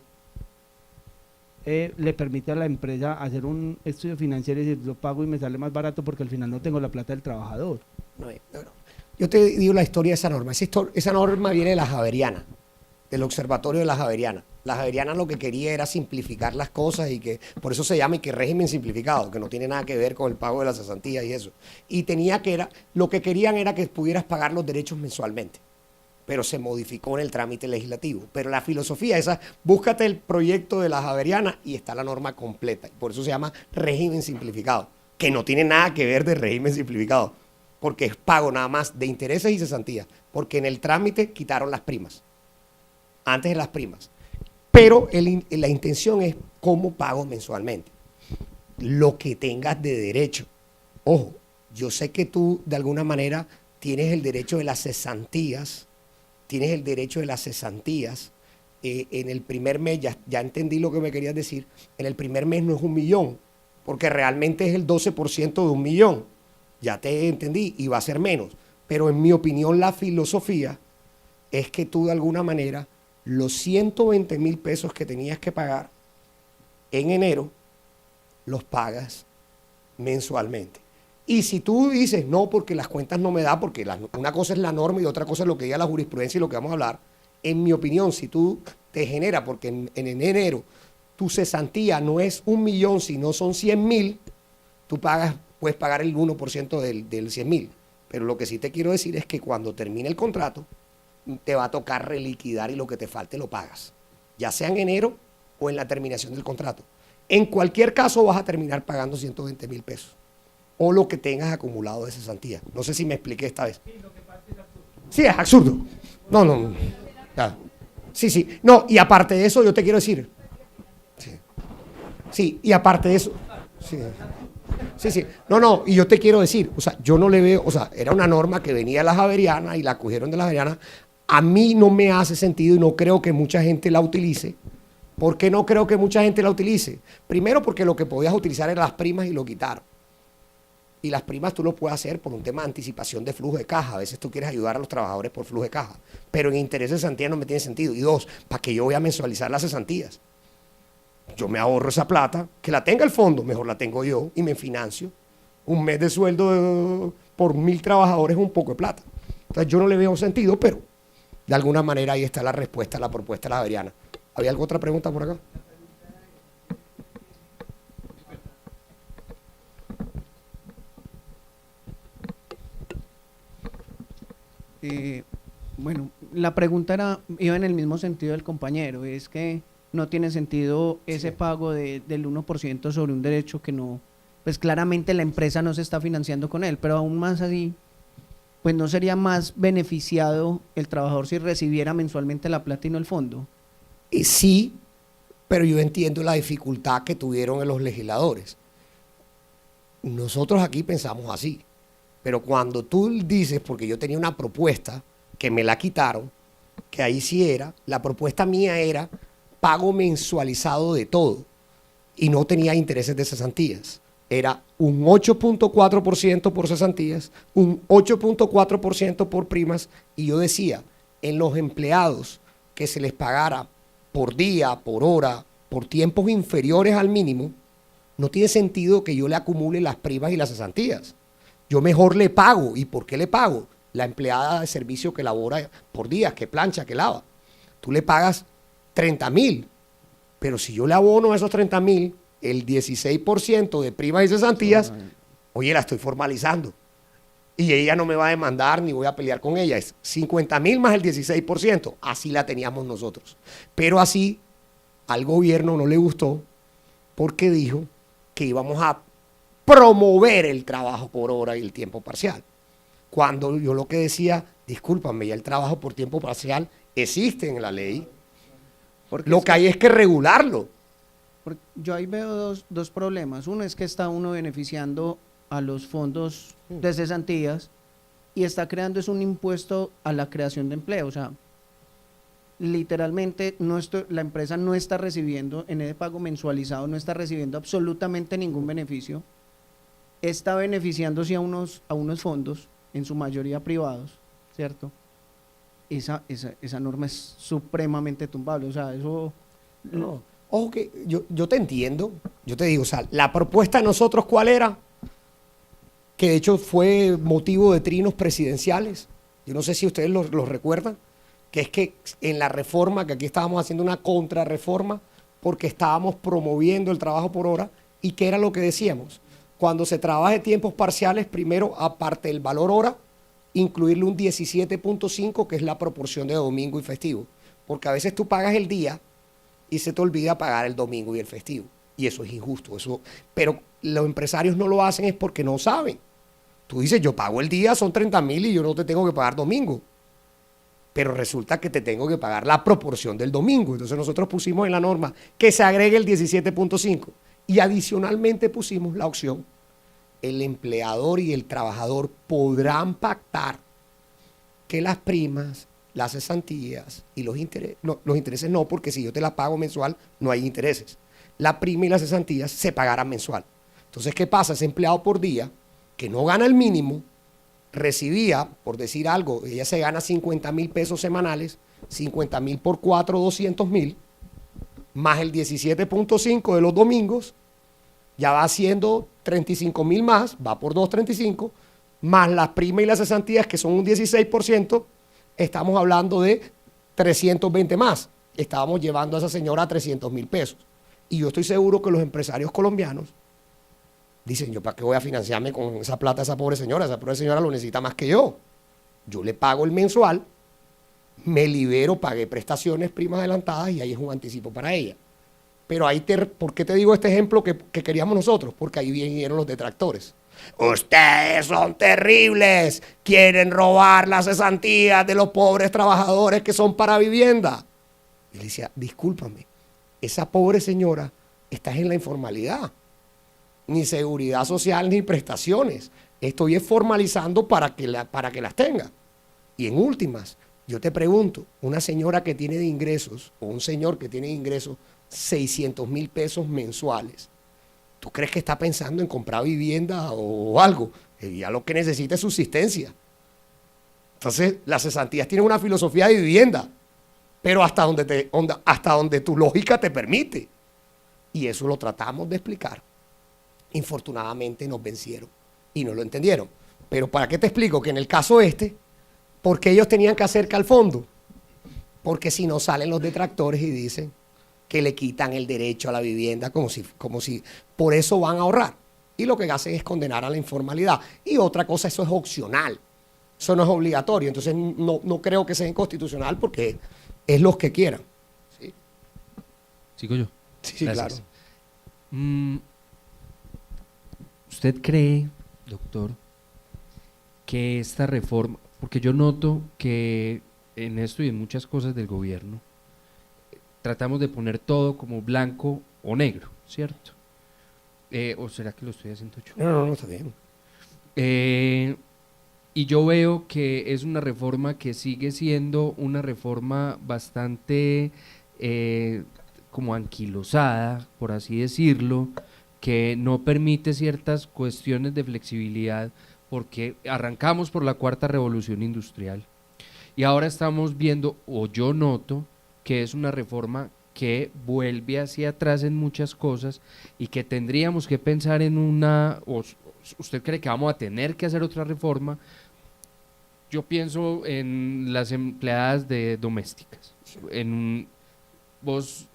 le permite a la empresa hacer un estudio financiero y decir, lo pago y me sale más barato porque al final no tengo la plata del trabajador. No. Yo te digo la historia de esa norma. Esa norma viene de la Javeriana, del Observatorio de la Javeriana. La Javeriana lo que quería era simplificar las cosas y que por eso se llama y que régimen simplificado, que no tiene nada que ver con el pago de las cesantías y eso. Y lo que querían era que pudieras pagar los derechos mensualmente, pero se modificó en el trámite legislativo. Pero la filosofía esa, búscate el proyecto de la Javeriana y está la norma completa. Por eso se llama régimen simplificado, que no tiene nada que ver de régimen simplificado, porque es pago nada más de intereses y cesantías, porque en el trámite quitaron las primas, antes de las primas. Pero la intención es cómo pago mensualmente, lo que tengas de derecho. Ojo, yo sé que tú de alguna manera tienes el derecho de las cesantías, en el primer mes, ya entendí lo que me querías decir, en el primer mes no es 1.000.000, porque realmente es el 12% de 1.000.000, ya te entendí, y va a ser menos, pero en mi opinión la filosofía es que tú de alguna manera los 120.000 pesos que tenías que pagar en enero, los pagas mensualmente. Y si tú dices, no, porque las cuentas no me da, porque una cosa es la norma y otra cosa es lo que diga la jurisprudencia y lo que vamos a hablar, en mi opinión, si tú te genera, porque en enero tu cesantía no es 1.000.000, sino son 100.000, tú puedes pagar el 1% del 100.000. Pero lo que sí te quiero decir es que cuando termine el contrato, te va a tocar reliquidar y lo que te falte lo pagas, ya sea en enero o en la terminación del contrato. En cualquier caso vas a terminar pagando 120.000 pesos. o lo que tengas acumulado de cesantía. No sé si me expliqué esta vez. Sí, es absurdo. No, no, no. Ya. Sí, sí. No, y aparte de eso, yo te quiero decir. Sí, sí, y aparte de eso. Sí. Sí, sí. No, no, y yo te quiero decir, o sea, yo no le veo, o sea, era una norma que venía de la Javeriana y la cogieron de la Javeriana. A mí no me hace sentido y no creo que mucha gente la utilice. ¿Por qué no creo que mucha gente la utilice? Primero porque lo que podías utilizar eran las primas y lo quitaron. Y las primas tú lo puedes hacer por un tema de anticipación de flujo de caja. A veces tú quieres ayudar a los trabajadores por flujo de caja. Pero en interés de cesantía no me tiene sentido. Y dos, ¿para qué yo voy a mensualizar las cesantías? Yo me ahorro esa plata, que la tenga el fondo, mejor la tengo yo y me financio. Un mes de sueldo por 1000 trabajadores es un poco de plata. Entonces yo no le veo sentido, pero de alguna manera ahí está la respuesta a la propuesta de la Javeriana. ¿Había alguna otra pregunta por acá? Bueno, la pregunta iba en el mismo sentido del compañero, es que no tiene sentido ese pago del 1% sobre un derecho que no, pues claramente la empresa no se está financiando con él, pero aún más así, pues no sería más beneficiado el trabajador si recibiera mensualmente la plata y no el fondo. Sí, pero yo entiendo la dificultad que tuvieron en los legisladores. Nosotros aquí pensamos así, pero cuando tú dices, porque yo tenía una propuesta que me la quitaron, que ahí sí era, la propuesta mía era pago mensualizado de todo y no tenía intereses de cesantías. Era un 8.4% por cesantías, un 8.4% por primas, y yo decía, en los empleados que se les pagara por día, por hora, por tiempos inferiores al mínimo, no tiene sentido que yo le acumule las primas y las cesantías. Yo mejor le pago. ¿Y por qué le pago? La empleada de servicio que labora por días, que plancha, que lava. Tú le pagas 30,000, pero si yo le abono esos 30,000, el 16% de primas y cesantías, oye, la estoy formalizando. Y ella no me va a demandar ni voy a pelear con ella. Es 50,000 más el 16%. Así la teníamos nosotros. Pero así al gobierno no le gustó porque dijo que íbamos a promover el trabajo por hora y el tiempo parcial. Cuando yo lo que decía, discúlpame, ya el trabajo por tiempo parcial existe en la ley. Lo que hay es que regularlo. Yo ahí veo dos problemas. Uno es que está uno beneficiando a los fondos de cesantías y está creando es un impuesto a la creación de empleo. O sea, literalmente la empresa no está recibiendo en ese pago mensualizado, no está recibiendo absolutamente ningún beneficio. Está beneficiándose a unos fondos, en su mayoría privados, ¿cierto? Esa norma es supremamente tumbable. O sea, eso... No. Ojo que yo te entiendo, yo te digo, o sea, la propuesta de nosotros, ¿cuál era? Que de hecho fue motivo de trinos presidenciales. Yo no sé si ustedes los recuerdan, que es que en la reforma, que aquí estábamos haciendo una contrarreforma, porque estábamos promoviendo el trabajo por hora, y ¿qué era lo que decíamos? Cuando se trabaje tiempos parciales, primero, aparte del valor hora, incluirle un 17.5, que es la proporción de domingo y festivo. Porque a veces tú pagas el día y se te olvida pagar el domingo y el festivo. Y eso es injusto. Pero los empresarios no lo hacen es porque no saben. Tú dices, yo pago el día, son 30,000 y yo no te tengo que pagar domingo. Pero resulta que te tengo que pagar la proporción del domingo. Entonces nosotros pusimos en la norma que se agregue el 17.5. Y adicionalmente pusimos la opción, el empleador y el trabajador podrán pactar que las primas, las cesantías y los intereses no, porque si yo te la pago mensual no hay intereses. La prima y las cesantías se pagarán mensual. Entonces, ¿qué pasa? Ese empleado por día, que no gana el mínimo, recibía, por decir algo, ella se gana 50,000 pesos semanales, 50,000 por 4, 200,000, más el 17.5 de los domingos, ya va haciendo 35,000 más, va por 235, más las primas y las cesantías, que son un 16%, estamos hablando de 320 más. Estábamos llevando a esa señora a 300,000 pesos. Y yo estoy seguro que los empresarios colombianos dicen, ¿yo para qué voy a financiarme con esa plata a esa pobre señora? Esa pobre señora lo necesita más que yo. Yo le pago el mensual, me libero, pagué prestaciones, primas adelantadas y ahí es un anticipo para ella. Pero ahí, ¿por qué te digo este ejemplo que queríamos nosotros? Porque ahí vinieron los detractores. Ustedes son terribles, quieren robar las cesantías de los pobres trabajadores que son para vivienda. Y le decía, discúlpame, esa pobre señora está en la informalidad, ni seguridad social ni prestaciones. Estoy formalizando para que las tenga. Y en últimas, yo te pregunto, una señora que tiene de ingresos o un señor que tiene de ingresos 600,000 pesos mensuales, ¿tú crees que está pensando en comprar vivienda o algo? Ya lo que necesita es subsistencia. Entonces, las cesantías tienen una filosofía de vivienda, pero hasta donde tu lógica te permite. Y eso lo tratamos de explicar. Infortunadamente nos vencieron y no lo entendieron. Pero ¿para qué te explico? Que en el caso porque ellos tenían que hacer al fondo, porque si no salen los detractores y dicen que le quitan el derecho a la vivienda como si por eso van a ahorrar. Y lo que hacen es condenar a la informalidad. Y otra cosa, eso es opcional. Eso no es obligatorio. Entonces no creo que sea inconstitucional porque es los que quieran. ¿Sí? ¿Sigo yo? Sí, Gracias. claro. ¿Usted cree, doctor, que esta reforma, porque yo noto que en esto y en muchas cosas del gobierno, tratamos de poner todo como blanco o negro, ¿cierto? ¿O será que lo estoy haciendo yo? No, está bien. Y yo veo que es una reforma que sigue siendo una reforma bastante como anquilosada, por así decirlo, que no permite ciertas cuestiones de flexibilidad, porque arrancamos por la cuarta revolución industrial y ahora estamos viendo, o yo noto, que es una reforma que vuelve hacia atrás en muchas cosas y que tendríamos que pensar en ¿usted cree que vamos a tener que hacer otra reforma? Yo pienso en las empleadas domésticas. Vos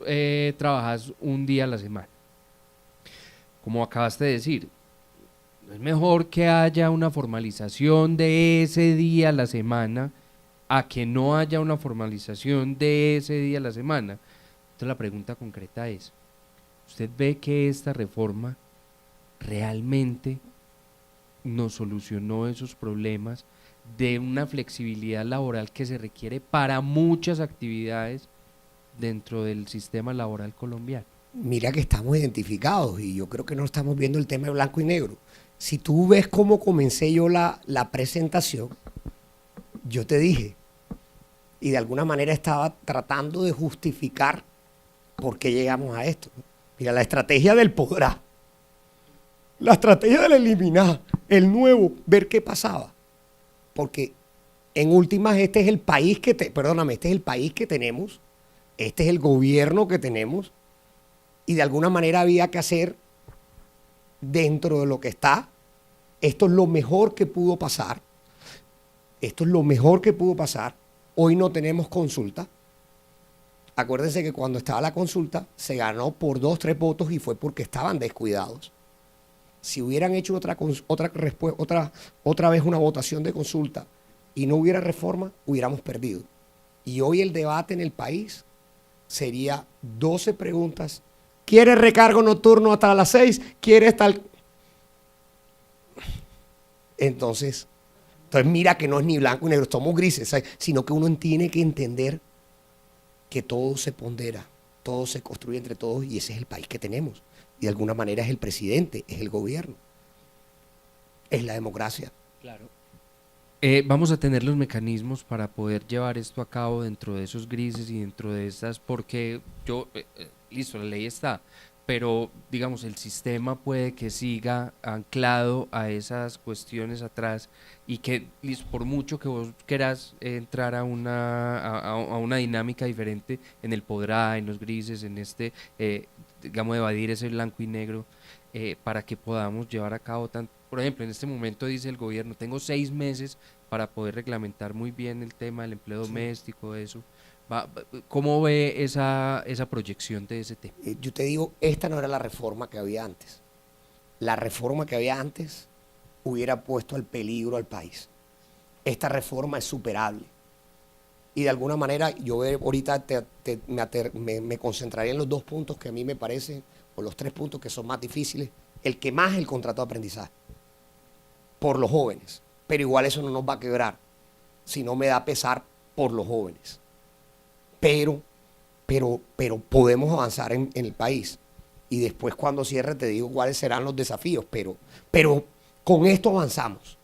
trabajas un día a la semana. Como acabaste de decir, es mejor que haya una formalización de ese día a la semana a que no haya una formalización de ese día a la semana. Entonces la pregunta concreta es, ¿usted ve que esta reforma realmente nos solucionó esos problemas de una flexibilidad laboral que se requiere para muchas actividades dentro del sistema laboral colombiano? Mira que estamos identificados y yo creo que no estamos viendo el tema de blanco y negro. Si tú ves cómo comencé yo la presentación, yo te dije, y de alguna manera estaba tratando de justificar por qué llegamos a esto. Mira, la estrategia del podrá, la estrategia del eliminar, el nuevo, ver qué pasaba. Porque en últimas este es el país este es el país que tenemos, este es el gobierno que tenemos, y de alguna manera había que hacer dentro de lo que está. Esto es lo mejor que pudo pasar. Esto es lo mejor que pudo pasar. Hoy no tenemos consulta. Acuérdense que cuando estaba la consulta se ganó por 2, 3 votos y fue porque estaban descuidados. Si hubieran hecho otra vez una votación de consulta y no hubiera reforma, hubiéramos perdido. Y hoy el debate en el país sería 12 preguntas. ¿Quieres recargo nocturno hasta las 6? ¿Quieres tal? Entonces mira que no es ni blanco ni negro, somos grises, ¿sabes? Sino que uno tiene que entender que todo se pondera, todo se construye entre todos y ese es el país que tenemos. Y de alguna manera es el presidente, es el gobierno, es la democracia. Claro. Vamos a tener los mecanismos para poder llevar esto a cabo dentro de esos grises y dentro de estas, porque listo, la ley está, pero digamos el sistema puede que siga anclado a esas cuestiones atrás y que por mucho que vos querás entrar a una dinámica diferente en el podrá, en los grises, en digamos evadir ese blanco y negro, para que podamos llevar a cabo por ejemplo, en este momento dice el gobierno, tengo 6 meses para poder reglamentar muy bien el tema del empleo doméstico, eso. ¿Cómo ve esa proyección de ese tema? Yo te digo, esta no era la reforma que había antes. La reforma que había antes hubiera puesto al peligro al país. Esta reforma es superable. Y de alguna manera, yo ahorita me concentraría en los 2 puntos que a mí me parecen, o los 3 puntos que son más difíciles. El que más es el contrato de aprendizaje. por los jóvenes, pero igual eso no nos va a quebrar, sino me da pesar por los jóvenes. Pero podemos avanzar en el país. Y después cuando cierre te digo cuáles serán los desafíos, pero con esto avanzamos.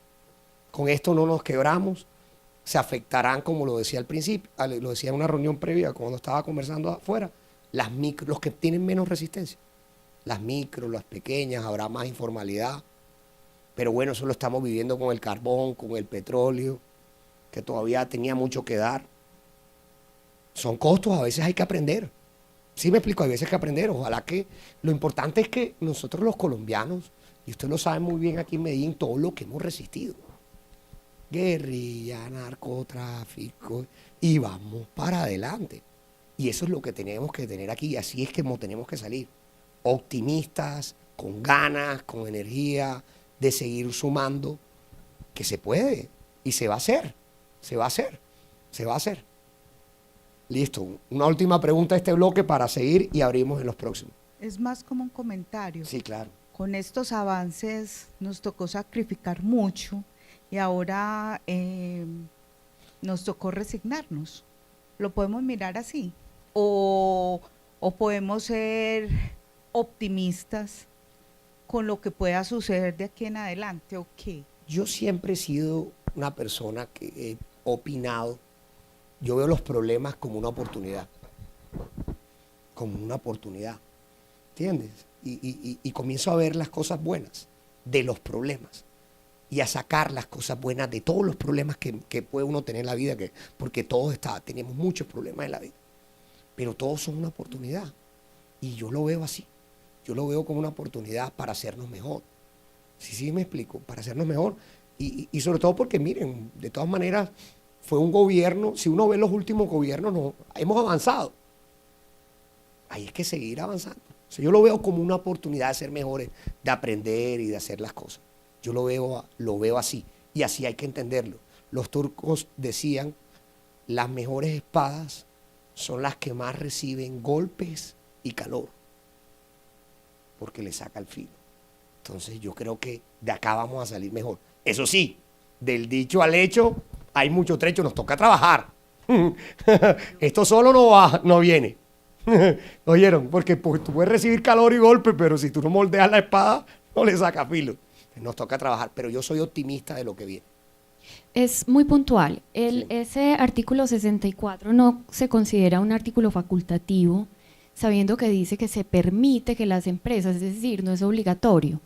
Con esto no nos quebramos. Se afectarán, como lo decía al principio, lo decía en una reunión previa cuando estaba conversando afuera, las micro, los que tienen menos resistencia. Las micro, las pequeñas, habrá más informalidad. Pero bueno, eso lo estamos viviendo con el carbón, con el petróleo, que todavía tenía mucho que dar. Son costos, a veces hay que aprender. Sí me explico, hay veces hay que aprender. Ojalá que lo importante es que nosotros los colombianos, y usted lo sabe muy bien aquí en Medellín, todo lo que hemos resistido. Guerrilla, narcotráfico, y vamos para adelante. Y eso es lo que tenemos que tener aquí, y así es como tenemos que salir. Optimistas, con ganas, con energía, de seguir sumando, que se puede, y se va a hacer, se va a hacer, se va a hacer. Listo, una última pregunta a este bloque para seguir y abrimos en los próximos. Es más como un comentario. Sí, claro. Con estos avances nos tocó sacrificar mucho y ahora nos tocó resignarnos. ¿Lo podemos mirar así? ¿O podemos ser optimistas con lo que pueda suceder de aquí en adelante? ¿O qué? Yo siempre he sido una persona que he opinado. Yo veo los problemas como una oportunidad. Como una oportunidad. ¿Entiendes? Y comienzo a ver las cosas buenas de los problemas. Y a sacar las cosas buenas de todos los problemas que puede uno tener en la vida. Porque todos tenemos muchos problemas en la vida. Pero todos son una oportunidad. Y yo lo veo así. Yo lo veo como una oportunidad para hacernos mejor. Sí, me explico. Para hacernos mejor. Y sobre todo porque, miren, de todas maneras, fue un gobierno, si uno ve los últimos gobiernos, no, hemos avanzado. Hay que seguir avanzando. O sea, yo lo veo como una oportunidad de ser mejores, de aprender y de hacer las cosas. Yo lo veo así, y así hay que entenderlo. Los turcos decían, las mejores espadas son las que más reciben golpes y calor, porque le saca el filo. Entonces yo creo que de acá vamos a salir mejor. Eso sí, del dicho al hecho hay mucho trecho, nos toca trabajar. Esto solo no viene. ¿Oyeron? Porque tú puedes recibir calor y golpe, pero si tú no moldeas la espada, no le saca filo. Nos toca trabajar, pero yo soy optimista de lo que viene. Es muy puntual. Sí. Ese artículo 64 no se considera un artículo facultativo, sabiendo que dice que se permite que las empresas, es decir, no es obligatorio.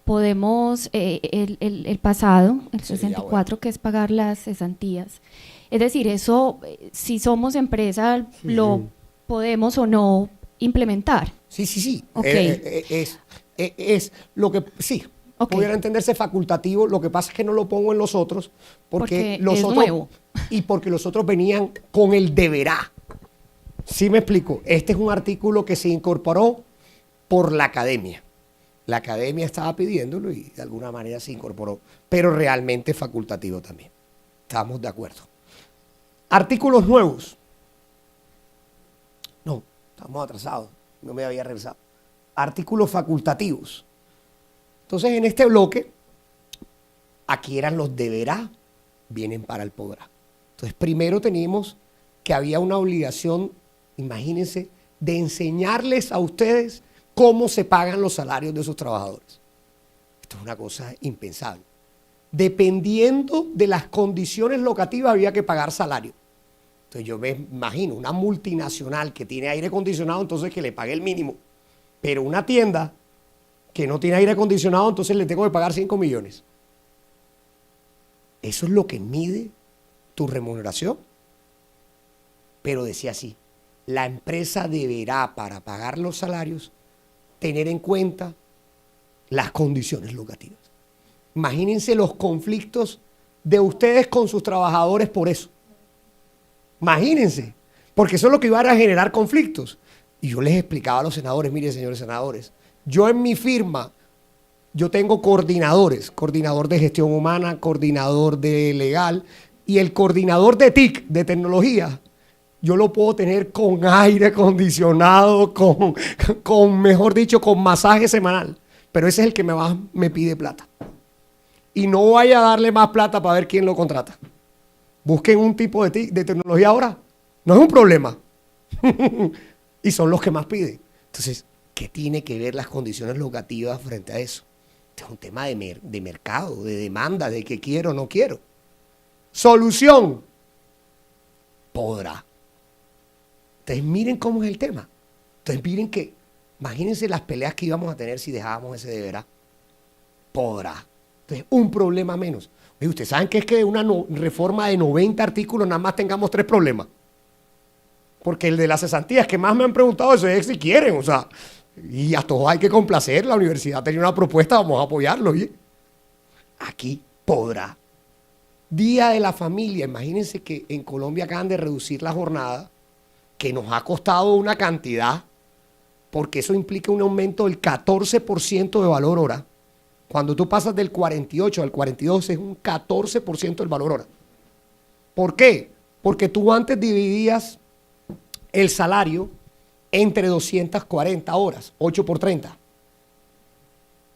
Podemos, el pasado, el 64, bueno, que es pagar las cesantías. Es decir, eso, si somos empresa, lo podemos o no implementar. Sí. Okay. Es lo que, sí, okay, pudiera entenderse facultativo. Lo que pasa es que no lo pongo en los otros, porque los es otros, nuevo. Y porque los otros venían con el deberá. ¿Sí me explico? Este es un artículo que se incorporó por la academia. La academia estaba pidiéndolo y de alguna manera se incorporó, pero realmente facultativo también. Estamos de acuerdo. Artículos nuevos. No, estamos atrasados, no me había revisado. Artículos facultativos. Entonces, en este bloque, aquí eran los deberá, vienen para el podrá. Entonces, primero teníamos que había una obligación, imagínense, de enseñarles a ustedes cómo se pagan los salarios de sus trabajadores. Esto es una cosa impensable. Dependiendo de las condiciones locativas había que pagar salario. Entonces yo me imagino una multinacional que tiene aire acondicionado, entonces que le pague el mínimo. Pero una tienda que no tiene aire acondicionado, entonces le tengo que pagar 5 millones. Eso es lo que mide tu remuneración. Pero decía así, la empresa deberá, para pagar los salarios, tener en cuenta las condiciones locativas. Imagínense los conflictos de ustedes con sus trabajadores por eso. Imagínense, porque eso es lo que iba a generar conflictos. Y yo les explicaba a los senadores, mire, señores senadores, yo en mi firma, yo tengo coordinadores, coordinador de gestión humana, coordinador de legal, y el coordinador de TIC, de tecnología, yo lo puedo tener con aire acondicionado, mejor dicho, con masaje semanal. Pero ese es el que me pide plata. y no vaya a darle más plata para ver quién lo contrata. Busquen un tipo de tecnología ahora. No es un problema. Y son los que más piden. Entonces, ¿qué tiene que ver las condiciones locativas frente a eso? Este es un tema de mercado, de demanda, de que quiero o no quiero. Solución. Podrá. Entonces, miren cómo es el tema. Entonces, miren que, imagínense las peleas que íbamos a tener si dejábamos ese deberá. Podrá. Entonces, un problema menos. Oye, ustedes saben que es que de una reforma de 90 artículos nada más tengamos 3 problemas. Porque el de las cesantías, que más me han preguntado eso es si quieren, o sea, y a todos hay que complacer, la universidad tenía una propuesta, vamos a apoyarlo. ¿Oye? Aquí podrá. Día de la familia, imagínense que en Colombia acaban de reducir la jornada, que nos ha costado una cantidad, porque eso implica un aumento del 14% de valor hora. Cuando tú pasas del 48 al 42 es un 14% del valor hora. ¿Por qué? Porque tú antes dividías el salario entre 240 horas, 8 por 30.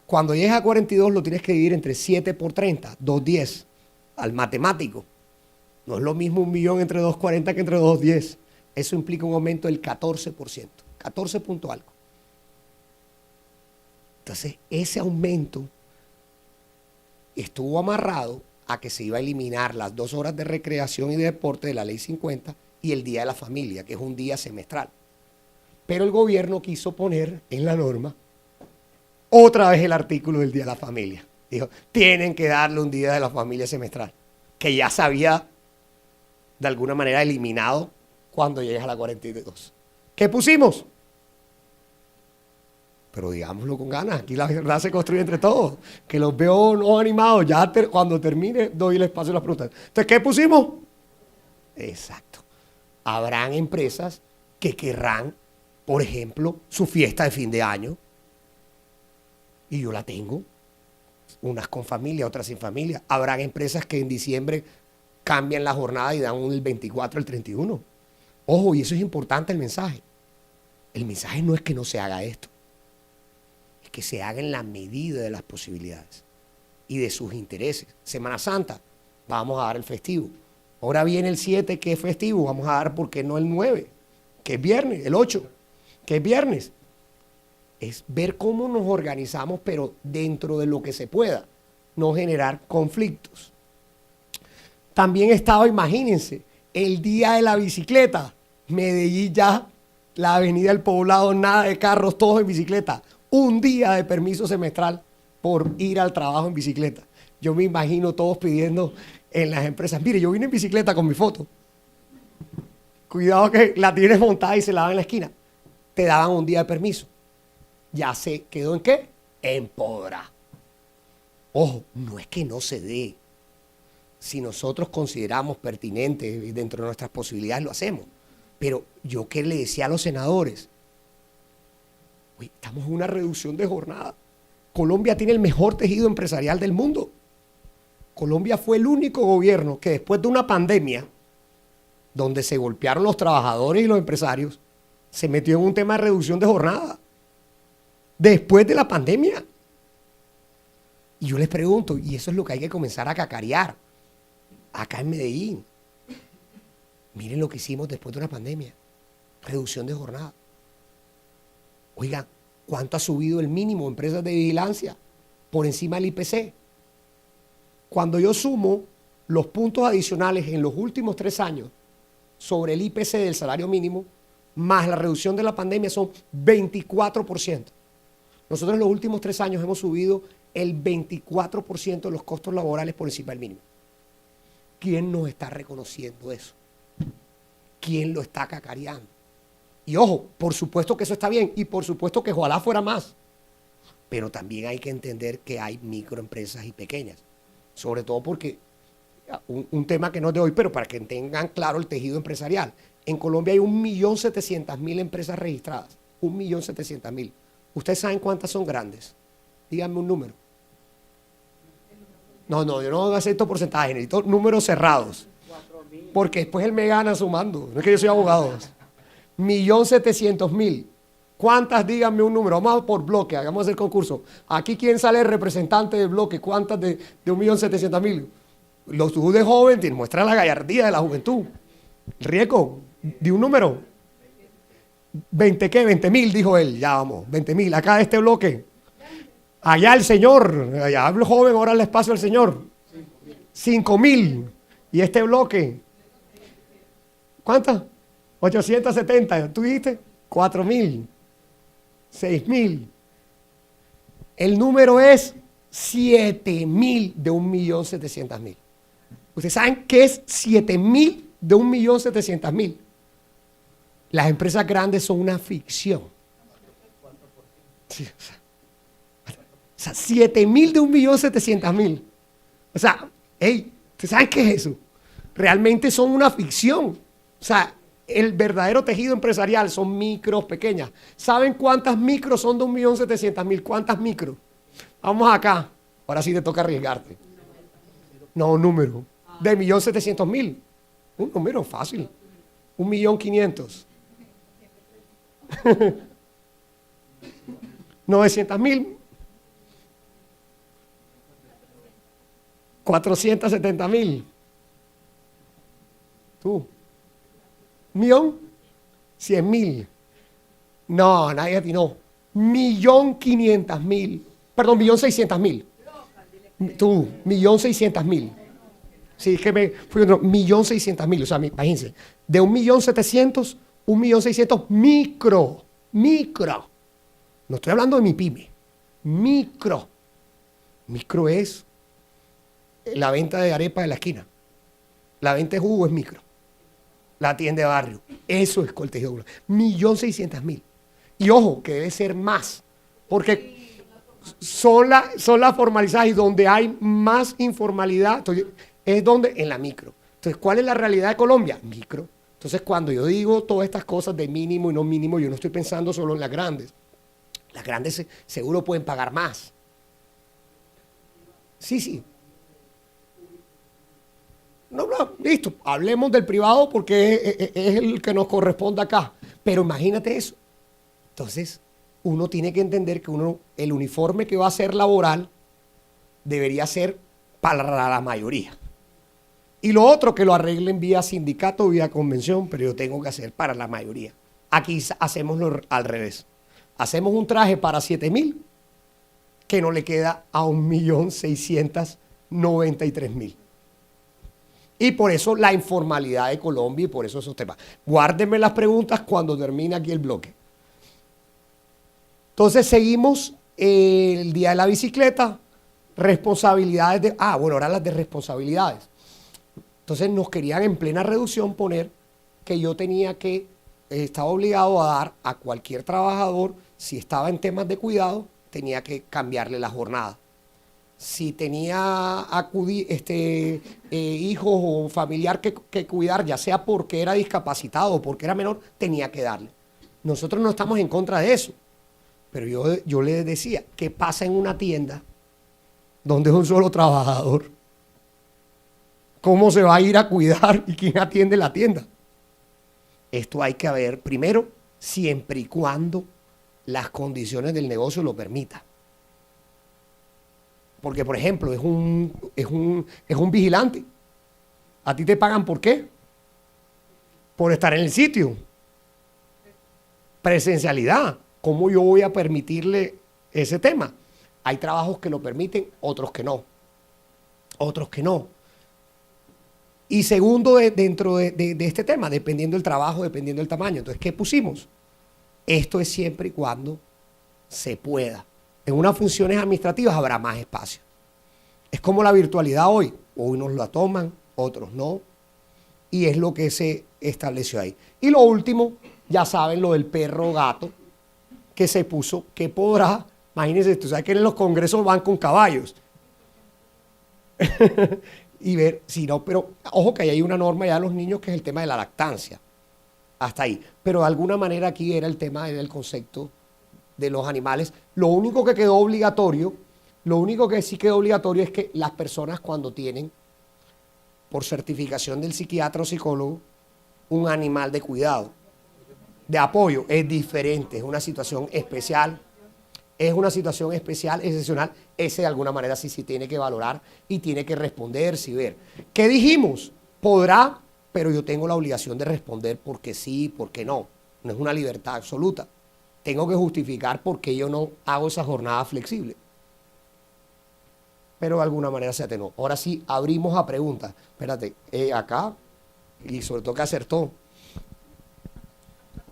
Cuando llegues a 42 lo tienes que dividir entre 7 por 30, 210. Al matemático. No es lo mismo 1 millón entre 240 que entre 210. Eso implica un aumento del 14%. 14 punto algo. Entonces, ese aumento estuvo amarrado a que se iba a eliminar las 2 horas de recreación y de deporte de la Ley 50 y el Día de la Familia, que es un día semestral. Pero el gobierno quiso poner en la norma otra vez el artículo del Día de la Familia. Dijo, tienen que darle un Día de la Familia semestral, que ya se había de alguna manera eliminado cuando llegues a la 42. ¿Qué pusimos? Pero digámoslo con ganas, aquí la verdad se construye entre todos. Que los veo no animados, ya cuando termine doy el espacio a las preguntas. Entonces, ¿qué pusimos? Exacto. Habrán empresas que querrán, por ejemplo, su fiesta de fin de año. Y yo la tengo. Unas con familia, otras sin familia. Habrán empresas que en diciembre cambian la jornada y dan el 24 al 31. Ojo, y eso es importante el mensaje. El mensaje no es que no se haga esto. Es que se haga en la medida de las posibilidades y de sus intereses. Semana Santa, vamos a dar el festivo. Ahora viene el 7, que es festivo, vamos a dar, ¿por qué no el 9? Que es viernes, el 8, que es viernes. Es ver cómo nos organizamos, pero dentro de lo que se pueda, no generar conflictos. También estaba, imagínense, el día de la bicicleta. Medellín ya, la avenida del Poblado, nada de carros, todos en bicicleta. Un día de permiso semestral por ir al trabajo en bicicleta. Yo me imagino todos pidiendo en las empresas, mire, yo vine en bicicleta con mi foto. Cuidado que la tienes montada y se la dan en la esquina. Te daban un día de permiso. Ya se quedó en qué? En podrá. Ojo, no es que no se dé. Si nosotros consideramos pertinente dentro de nuestras posibilidades, lo hacemos. Pero yo que le decía a los senadores, oye, estamos en una reducción de jornada. Colombia tiene el mejor tejido empresarial del mundo. Colombia fue el único gobierno que después de una pandemia, donde se golpearon los trabajadores y los empresarios, se metió en un tema de reducción de jornada. Después de la pandemia. Y yo les pregunto, y eso es lo que hay que comenzar a cacarear acá en Medellín. Miren lo que hicimos después de una pandemia. Reducción de jornada. Oigan, ¿cuánto ha subido el mínimo de empresas de vigilancia? Por encima del IPC. Cuando yo sumo los puntos adicionales en los últimos 3 años sobre el IPC del salario mínimo, más la reducción de la pandemia, son 24%. Nosotros en los últimos 3 años hemos subido el 24% de los costos laborales por encima del mínimo. ¿Quién nos está reconociendo eso? ¿Quién lo está cacareando? Y ojo, por supuesto que eso está bien y por supuesto que ojalá fuera más. Pero también hay que entender que hay microempresas y pequeñas. Sobre todo porque, un tema que no es de hoy, pero para que tengan claro el tejido empresarial. En Colombia hay 1.700.000 empresas registradas. 1.700.000. ¿Ustedes saben cuántas son grandes? Díganme un número. No, yo no acepto porcentaje, necesito números cerrados. Porque después él me gana sumando. No es que yo soy abogado. 1.700.000 ¿Cuántas? Díganme un número. Vamos por bloque, hagamos el concurso. Aquí, ¿quién sale el representante del bloque? ¿Cuántas de 1.700.000? Los tú de joven te muestra la gallardía de la juventud. Riesgo, de un número. 20 qué, 20.000, dijo él. Ya vamos, 20.000. Acá de este bloque. Allá el señor, allá hablo joven, ahora el espacio del señor. 5.000. Y este bloque. ¿Cuántas? 870. ¿Tú dijiste? 4.000. 6.000. El número es 7.000 de 1.700.000. ¿Ustedes saben qué es 7.000 de 1.700.000? Las empresas grandes son una ficción. Sí, o sea, 7.000 de 1.700.000. O sea, hey, ¿ustedes saben qué es eso? Realmente son una ficción. O sea, el verdadero tejido empresarial son micros, pequeñas. ¿Saben cuántas micros son de 1.700.000? ¿Cuántas micros? Vamos acá. Ahora sí te toca arriesgarte. No, un número. De 1.700.000. Un número fácil. 1.500.000. 900.000. 470.000. Tú. 1.100.000. No, nadie atinó. 1.500.000. Perdón, 1.600.000. Tú, 1.600.000. Sí, que me fui otro. 1.600.000. O sea, imagínense. De 1.700.000, 1.600.000 micro. Micro. No estoy hablando de mi pyme. Micro. Micro es la venta de arepa de la esquina. La venta de jugo es micro. La tienda de barrio. Eso es tejido. 1.600.000. Y ojo, que debe ser más. Porque son las formalizadas, y donde hay más informalidad, entonces, es donde en la micro. Entonces, ¿cuál es la realidad de Colombia? Micro. Entonces, cuando yo digo todas estas cosas de mínimo y no mínimo, yo no estoy pensando solo en las grandes. Las grandes seguro pueden pagar más. Sí. No, listo, hablemos del privado porque es el que nos corresponde acá. Pero imagínate eso. Entonces, uno tiene que entender que el uniforme que va a ser laboral debería ser para la mayoría. Y lo otro que lo arreglen vía sindicato, vía convención, pero yo tengo que hacer para la mayoría. Aquí hacemos al revés. Hacemos un traje para 7.000 que no le queda a 1.693.000. Y por eso la informalidad de Colombia y por eso esos temas. Guárdenme las preguntas cuando termine aquí el bloque. Entonces seguimos el día de la bicicleta, responsabilidades ahora las de responsabilidades. Entonces nos querían en plena reducción poner que yo estaba obligado a dar a cualquier trabajador, si estaba en temas de cuidado, tenía que cambiarle la jornada. Si tenía hijos o familiar que cuidar, ya sea porque era discapacitado o porque era menor, tenía que darle. Nosotros no estamos en contra de eso. Pero yo les decía, ¿qué pasa en una tienda donde es un solo trabajador? ¿Cómo se va a ir a cuidar y quién atiende la tienda? Esto hay que ver primero, siempre y cuando las condiciones del negocio lo permitan. Porque, por ejemplo, es un vigilante. ¿A ti te pagan por qué? Por estar en el sitio. Presencialidad. ¿Cómo yo voy a permitirle ese tema? Hay trabajos que lo permiten, otros que no. Otros que no. Y segundo, dentro de este tema, dependiendo del trabajo, dependiendo del tamaño. Entonces, ¿qué pusimos? Esto es siempre y cuando se pueda. En unas funciones administrativas habrá más espacio. Es como la virtualidad hoy. Unos la toman, otros no. Y es lo que se estableció ahí. Y lo último, ya saben, lo del perro gato, que se puso, que podrá, imagínense, tú sabes que en los congresos van con caballos. Y ver, si no, pero ojo que ahí hay una norma ya de los niños que es el tema de la lactancia. Hasta ahí. Pero de alguna manera aquí era el tema del concepto de los animales. Lo único que quedó obligatorio, lo único que sí quedó obligatorio es que las personas cuando tienen, por certificación del psiquiatra o psicólogo, un animal de cuidado. de apoyo es diferente, es una situación especial. Es una situación especial, excepcional. Ese de alguna manera sí tiene que valorar y tiene que responder, sí ver. ¿Qué dijimos? Podrá, pero yo tengo la obligación de responder porque sí, porque no. No es una libertad absoluta. Tengo que justificar por qué yo no hago esa jornada flexible. Pero de alguna manera se atenuó. Ahora sí, abrimos a preguntas. Espérate, acá, y sobre todo que acertó.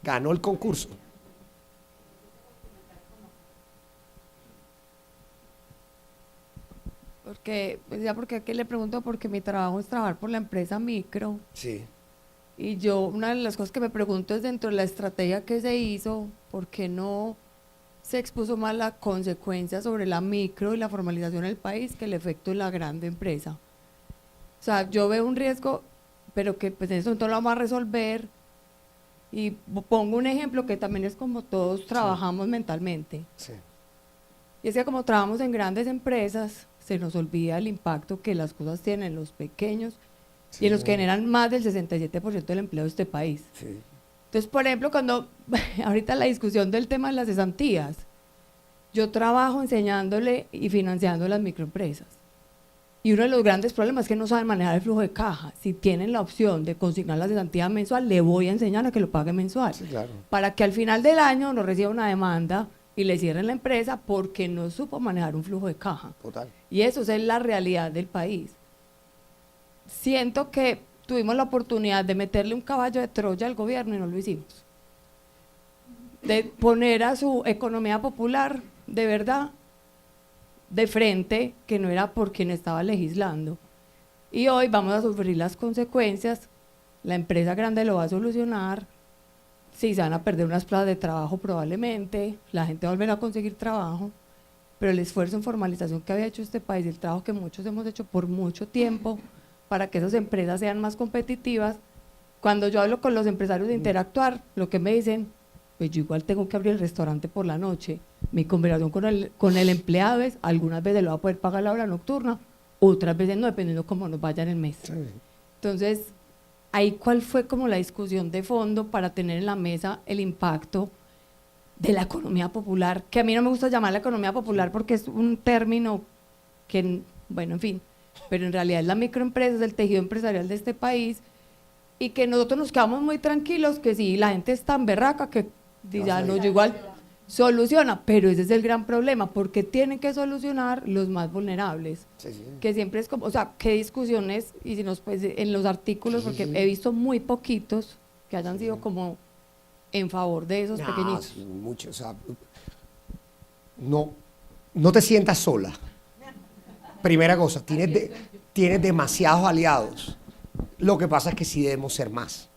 Ganó el concurso. Porque, pues ya porque aquí le pregunto, porque mi trabajo es trabajar por la empresa micro. Sí. Y yo, una de las cosas que me pregunto es dentro de la estrategia que se hizo, ¿por qué no se expuso más la consecuencia sobre la micro y la formalización del país que el efecto de la grande empresa? O sea, yo veo un riesgo, pero que pues eso entonces lo vamos a resolver. Y pongo un ejemplo que también es como todos trabajamos mentalmente. Sí. Y es que como trabajamos en grandes empresas, se nos olvida el impacto que las cosas tienen en los pequeños y en los que generan más del 67% del empleo de este país. Sí. Entonces, por ejemplo, cuando ahorita la discusión del tema de las cesantías, yo trabajo enseñándole y financiando las microempresas. Y uno de los grandes problemas es que no saben manejar el flujo de caja. Si tienen la opción de consignar la cesantía mensual, le voy a enseñar a que lo pague mensual. Sí, claro. Para que al final del año no reciba una demanda y le cierren la empresa porque no supo manejar un flujo de caja. Total. Y eso es la realidad del país. Siento que tuvimos la oportunidad de meterle un caballo de Troya al gobierno y no lo hicimos. De poner a su economía popular, de verdad, de frente, que no era por quien estaba legislando. Y hoy vamos a sufrir las consecuencias. La empresa grande lo va a solucionar. Sí, se van a perder unas plazas de trabajo probablemente, la gente va a volver a conseguir trabajo, pero el esfuerzo en formalización que había hecho este país, el trabajo que muchos hemos hecho por mucho tiempo para que esas empresas sean más competitivas, cuando yo hablo con los empresarios de Interactuar, lo que me dicen, pues yo igual tengo que abrir el restaurante por la noche, mi conversación con el empleado es, algunas veces lo va a poder pagar la hora nocturna, otras veces no, dependiendo cómo nos vaya en el mes. Sí. Entonces, ahí cuál fue como la discusión de fondo para tener en la mesa el impacto de la economía popular, que a mí no me gusta llamar la economía popular porque es un término que, bueno, en fin, pero en realidad es la microempresa, es el tejido empresarial de este país, y que nosotros nos quedamos muy tranquilos que si la gente es tan berraca que dice, no, yo igual soluciona, pero ese es el gran problema, porque tienen que solucionar los más vulnerables, Sí, sí. que siempre es como, o sea, qué discusiones, y si nos, pues, en los artículos, porque he visto muy poquitos que hayan sido como en favor de esos pequeñitos. Sí, mucho, o sea, no te sientas sola. Primera cosa, tienes demasiados aliados. Lo que pasa es que sí debemos ser más.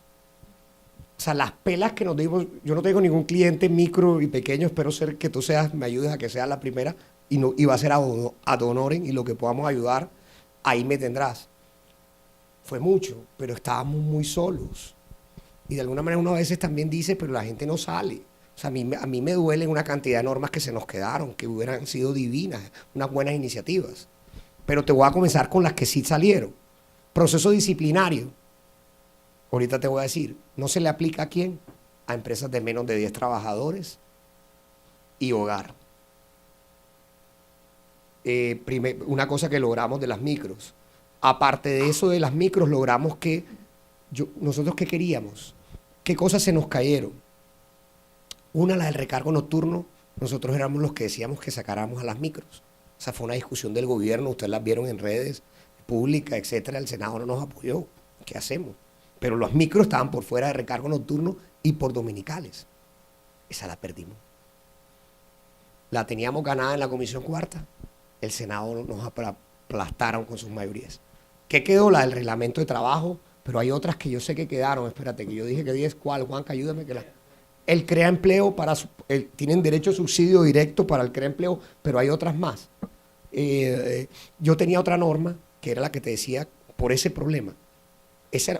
O sea, las pelas que nos dimos, yo no tengo ningún cliente micro y pequeño, espero ser que tú me ayudes a que sea la primera y va a ser ad honorem y lo que podamos ayudar, ahí me tendrás. Fue mucho, pero estábamos muy solos. Y de alguna manera uno a veces también dice, pero la gente no sale. O sea, a mí me duelen una cantidad de normas que se nos quedaron, que hubieran sido divinas, unas buenas iniciativas. Pero te voy a comenzar con las que sí salieron. Proceso disciplinario. Ahorita te voy a decir, no se le aplica a quién, a empresas de menos de 10 trabajadores y hogar. Una cosa que logramos de las micros. Aparte de eso de las micros, logramos que, nosotros ¿qué queríamos? ¿Qué cosas se nos cayeron? Una, la del recargo nocturno, nosotros éramos los que decíamos que sacáramos a las micros. O sea, fue una discusión del gobierno, ustedes las vieron en redes públicas, etcétera, el Senado no nos apoyó. ¿Qué hacemos? Pero los micros estaban por fuera de recargo nocturno y por dominicales. Esa la perdimos. La teníamos ganada en la Comisión Cuarta. El Senado nos aplastaron con sus mayorías. ¿Qué quedó? La del reglamento de trabajo, pero hay otras que yo sé que quedaron. Espérate, que yo dije que 10, ¿cuál? Juanca, ayúdame. El crea empleo, tienen derecho a subsidio directo para el crea empleo, pero hay otras más. Yo tenía otra norma, que era la que te decía, por ese problema.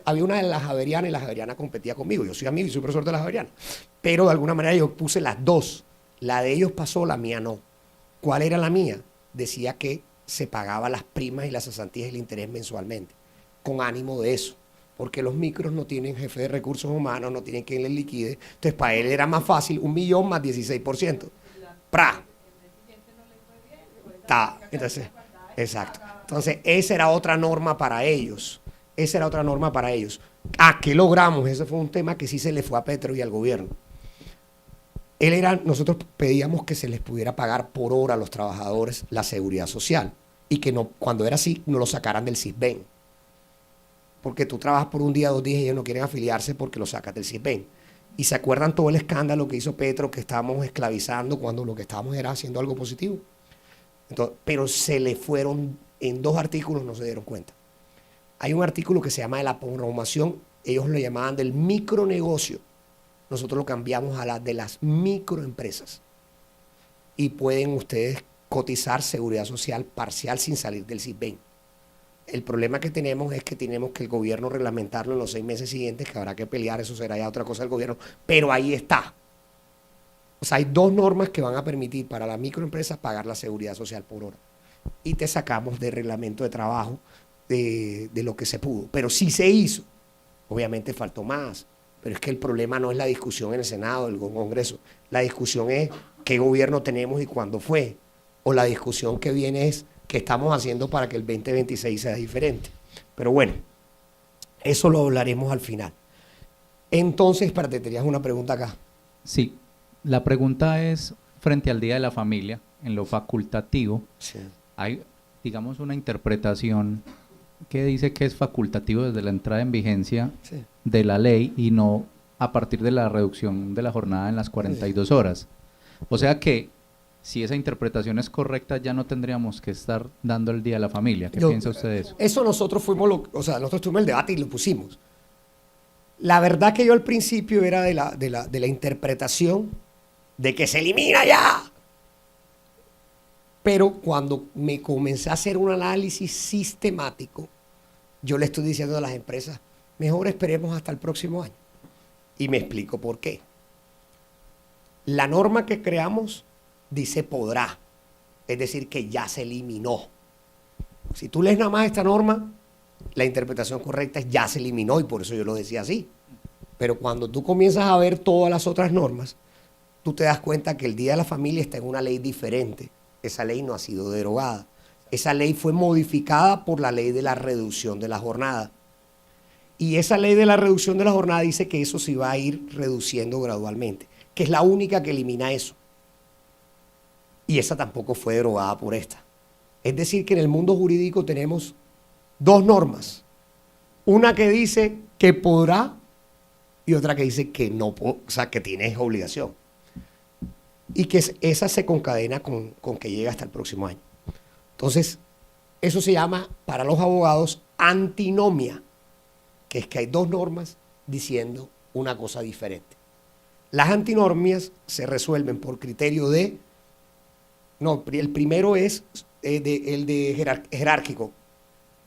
Había una de las Javerianas y la Javeriana competía conmigo. Yo soy amigo y soy profesor de la Javeriana. Pero de alguna manera yo puse las dos. La de ellos pasó, la mía no. ¿Cuál era la mía? Decía que se pagaba las primas y las cesantías y el interés mensualmente, con ánimo de eso. porque los micros no tienen jefe de recursos humanos, no tienen quien les liquide. Entonces, para él era más fácil 1 millón más 16%. ¡Pra! Entonces, exacto. Entonces, esa era otra norma para ellos. Esa era otra norma para ellos. ¿A qué logramos? Ese fue un tema que sí se le fue a Petro y al gobierno. Nosotros pedíamos que se les pudiera pagar por hora a los trabajadores la seguridad social y que no, cuando era así, no lo sacaran del SISBEN. Porque tú trabajas por un día, 2 días y ellos no quieren afiliarse porque lo sacas del SISBEN. Y se acuerdan todo el escándalo que hizo Petro, que estábamos esclavizando cuando lo que estábamos era haciendo algo positivo. Entonces, pero se le fueron, en 2 artículos no se dieron cuenta. Hay un artículo que se llama de la promoción, ellos lo llamaban del micronegocio. Nosotros lo cambiamos a la de las microempresas. Y pueden ustedes cotizar seguridad social parcial sin salir del SISBEN. El problema que tenemos es que tenemos que el gobierno reglamentarlo en los 6 meses siguientes, que habrá que pelear, eso será ya otra cosa del gobierno, pero ahí está. O sea, hay 2 normas que van a permitir para la microempresa pagar la seguridad social por hora. Y te sacamos del reglamento de trabajo de lo que se pudo. Pero sí se hizo. Obviamente faltó más. Pero es que el problema no es la discusión en el Senado, en el Congreso. La discusión es qué gobierno tenemos y cuándo fue. O la discusión que viene es qué estamos haciendo para que el 2026 sea diferente. Pero bueno, eso lo hablaremos al final. Entonces, espérate, tenías una pregunta acá. Sí, la pregunta es frente al Día de la Familia, en lo facultativo, Sí. hay, digamos, una interpretación que dice que es facultativo desde la entrada en vigencia Sí. de la ley y no a partir de la reducción de la jornada en las 42 horas. O sea que si esa interpretación es correcta, ya no tendríamos que estar dando el Día de la Familia. ¿Qué piensa usted de eso? Eso nosotros nosotros tuvimos el debate y lo pusimos. La verdad que yo al principio era de la interpretación de que se elimina ya. Pero cuando me comencé a hacer un análisis sistemático, yo le estoy diciendo a las empresas, mejor esperemos hasta el próximo año. Y me explico por qué. La norma que creamos dice podrá, es decir, que ya se eliminó. Si tú lees nada más esta norma, la interpretación correcta es ya se eliminó y por eso yo lo decía así. Pero cuando tú comienzas a ver todas las otras normas, tú te das cuenta que el Día de la Familia está en una ley diferente. Esa ley no ha sido derogada. Esa ley fue modificada por la ley de la reducción de la jornada. Y esa ley de la reducción de la jornada dice que eso se va a ir reduciendo gradualmente, que es la única que elimina eso. Y esa tampoco fue derogada por esta. Es decir, que en el mundo jurídico tenemos 2 normas. Una que dice que podrá y otra que dice que no, o sea, que tienes obligación. Y que esa se concadena con que llega hasta el próximo año. Entonces, eso se llama, para los abogados, antinomia, que es que hay 2 normas diciendo una cosa diferente. Las antinomias se resuelven por criterio de... No, el primero es el de jerárquico.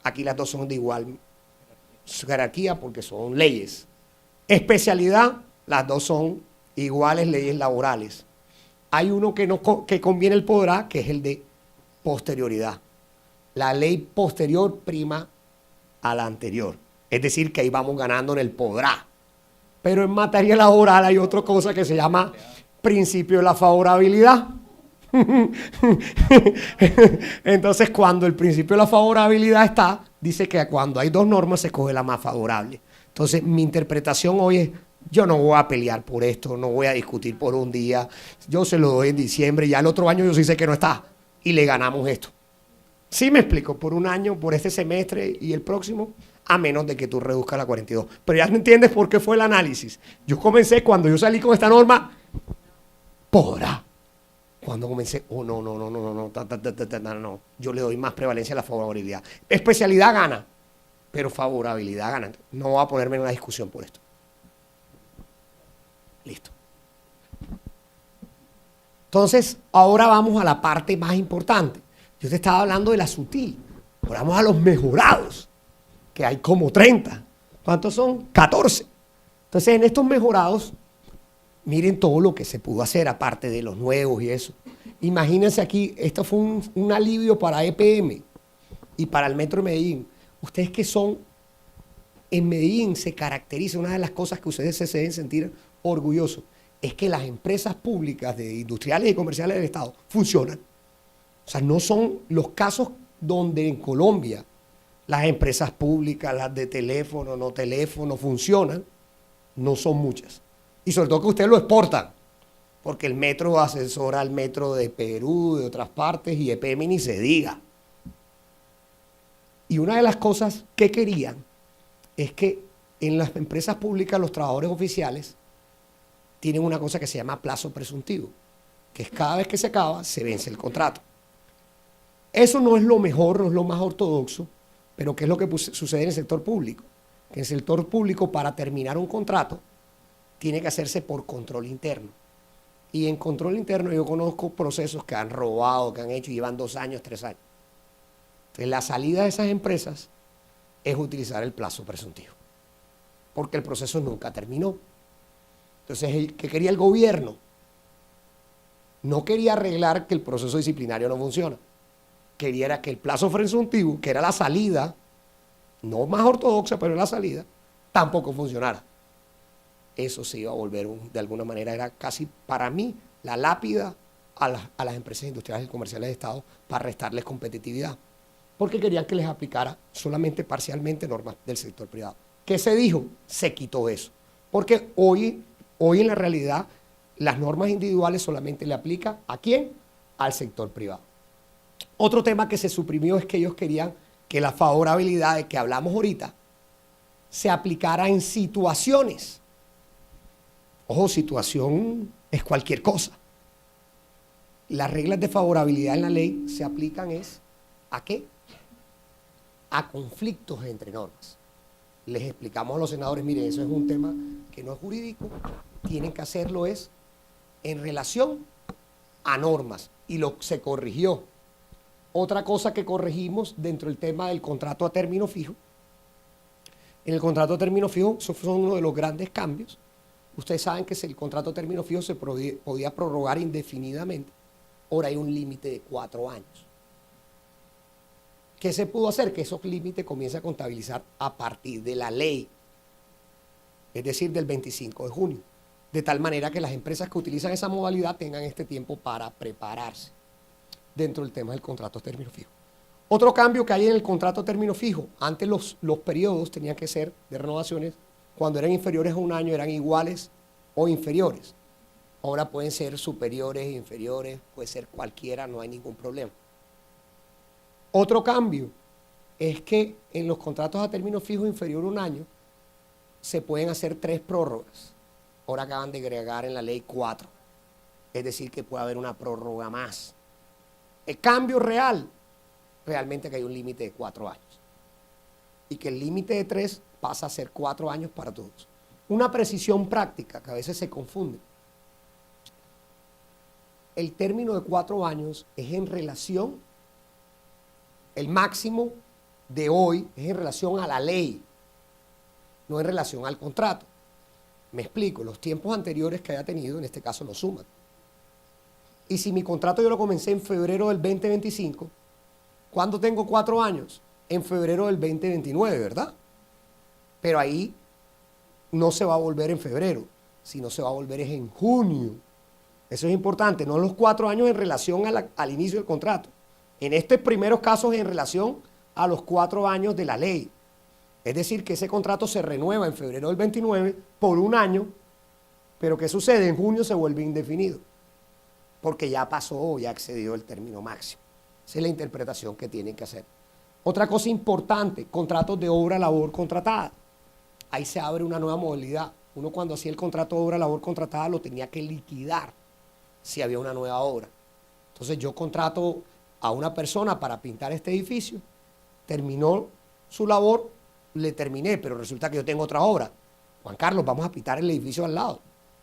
Aquí las 2 son de igual jerarquía porque son leyes. Especialidad, las 2 son iguales leyes laborales. Hay uno que conviene el podrá, que es el de posterioridad. La ley posterior prima a la anterior. Es decir, que ahí vamos ganando en el podrá. Pero en materia laboral hay otra cosa que se llama principio de la favorabilidad. Entonces, cuando el principio de la favorabilidad está, dice que cuando hay 2 normas se escoge la más favorable. Entonces, mi interpretación hoy es, yo no voy a pelear por esto, no voy a discutir por un día, yo se lo doy en diciembre, ya el otro año yo sí sé que no está, y le ganamos esto. Sí me explico, por un año, por este semestre y el próximo, a menos de que tú reduzcas la 42. Pero ya no entiendes por qué fue el análisis. Yo comencé, cuando yo salí con esta norma, podrá. Cuando comencé, no, yo le doy más prevalencia a la favorabilidad. Especialidad gana, pero favorabilidad gana. No voy a ponerme en una discusión por esto. Listo. Entonces, ahora vamos a la parte más importante. Yo te estaba hablando de la sutil. Ahora vamos a los mejorados, que hay como 30. ¿Cuántos son? 14. Entonces, en estos mejorados, miren todo lo que se pudo hacer, aparte de los nuevos y eso. Imagínense aquí, esto fue un alivio para EPM y para el Metro de Medellín. Ustedes que son en Medellín se caracteriza, una de las cosas que ustedes se deben sentir orgullosos, es que las empresas públicas de industriales y comerciales del Estado funcionan. O sea, no son los casos donde en Colombia las empresas públicas, las de teléfono, no teléfono, funcionan, no son muchas. Y sobre todo que ustedes lo exportan, porque el metro asesora al metro de Perú, de otras partes, y EPM ni se diga. Y una de las cosas que querían es que en las empresas públicas los trabajadores oficiales tienen una cosa que se llama plazo presuntivo, que es cada vez que se acaba, se vence el contrato. Eso no es lo mejor, no es lo más ortodoxo, pero ¿qué es lo que sucede en el sector público? Que en el sector público, para terminar un contrato, tiene que hacerse por control interno. Y en control interno yo conozco procesos que han robado, que han hecho y llevan 2 años, 3 años. Entonces, la salida de esas empresas es utilizar el plazo presuntivo, porque el proceso nunca terminó. Entonces, ¿qué quería el gobierno? No quería arreglar que el proceso disciplinario no funciona. Quería era que el plazo presuntivo, que era la salida, no más ortodoxa, pero la salida, tampoco funcionara. Eso se iba a volver, de alguna manera, era casi para mí la lápida a las empresas industriales y comerciales de Estado para restarles competitividad, porque querían que les aplicara solamente parcialmente normas del sector privado. ¿Qué se dijo? Se quitó eso, porque hoy en la realidad las normas individuales solamente le aplican ¿a quién? Al sector privado. Otro tema que se suprimió es que ellos querían que la favorabilidad de que hablamos ahorita se aplicara en situaciones. Ojo, situación es cualquier cosa. Las reglas de favorabilidad en la ley se aplican ¿a qué? A conflictos entre normas. Les explicamos a los senadores, miren, eso es un tema que no es jurídico, tienen que hacerlo en relación a normas, y se corrigió. Otra cosa que corregimos dentro del tema del contrato a término fijo. En el contrato a término fijo, eso fue uno de los grandes cambios. Ustedes saben que el contrato a término fijo se podía prorrogar indefinidamente. Ahora hay un límite de 4 años. ¿Qué se pudo hacer? Que esos límites comiencen a contabilizar a partir de la ley, es decir, del 25 de junio. De tal manera que las empresas que utilizan esa modalidad tengan este tiempo para prepararse dentro del tema del contrato a término fijo. Otro cambio que hay en el contrato a término fijo, antes los periodos tenían que ser de renovaciones, cuando eran inferiores a 1 año eran iguales o inferiores. Ahora pueden ser superiores, inferiores, puede ser cualquiera, no hay ningún problema. Otro cambio es que en los contratos a término fijo inferior a 1 año se pueden hacer 3 prórrogas. Ahora acaban de agregar en la ley 4. Es decir, que puede haber una prórroga más. El cambio realmente que hay un límite de 4 años. Y que el límite de 3 pasa a ser 4 años para todos. Una precisión práctica que a veces se confunde. El término de 4 años es en relación, el máximo de hoy es en relación a la ley, no en relación al contrato. Me explico, los tiempos anteriores que haya tenido, en este caso, lo suman. Y si mi contrato yo lo comencé en febrero del 2025, ¿cuándo tengo 4 años? En febrero del 2029, ¿verdad? Pero ahí no se va a volver en febrero, sino se va a volver en junio. Eso es importante, no los 4 años en relación al inicio del contrato. En estos primeros casos en relación a los 4 años de la ley. Es decir, que ese contrato se renueva en febrero del 29 por 1 año, pero ¿qué sucede? En junio se vuelve indefinido, porque ya pasó, ya excedió el término máximo. Esa es la interpretación que tienen que hacer. Otra cosa importante, contratos de obra-labor contratada. Ahí se abre una nueva modalidad. Uno cuando hacía el contrato de obra-labor contratada lo tenía que liquidar si había una nueva obra. Entonces yo contrato a una persona para pintar este edificio, terminó su labor, le terminé, pero resulta que yo tengo otra obra. Juan Carlos, vamos a pintar el edificio al lado.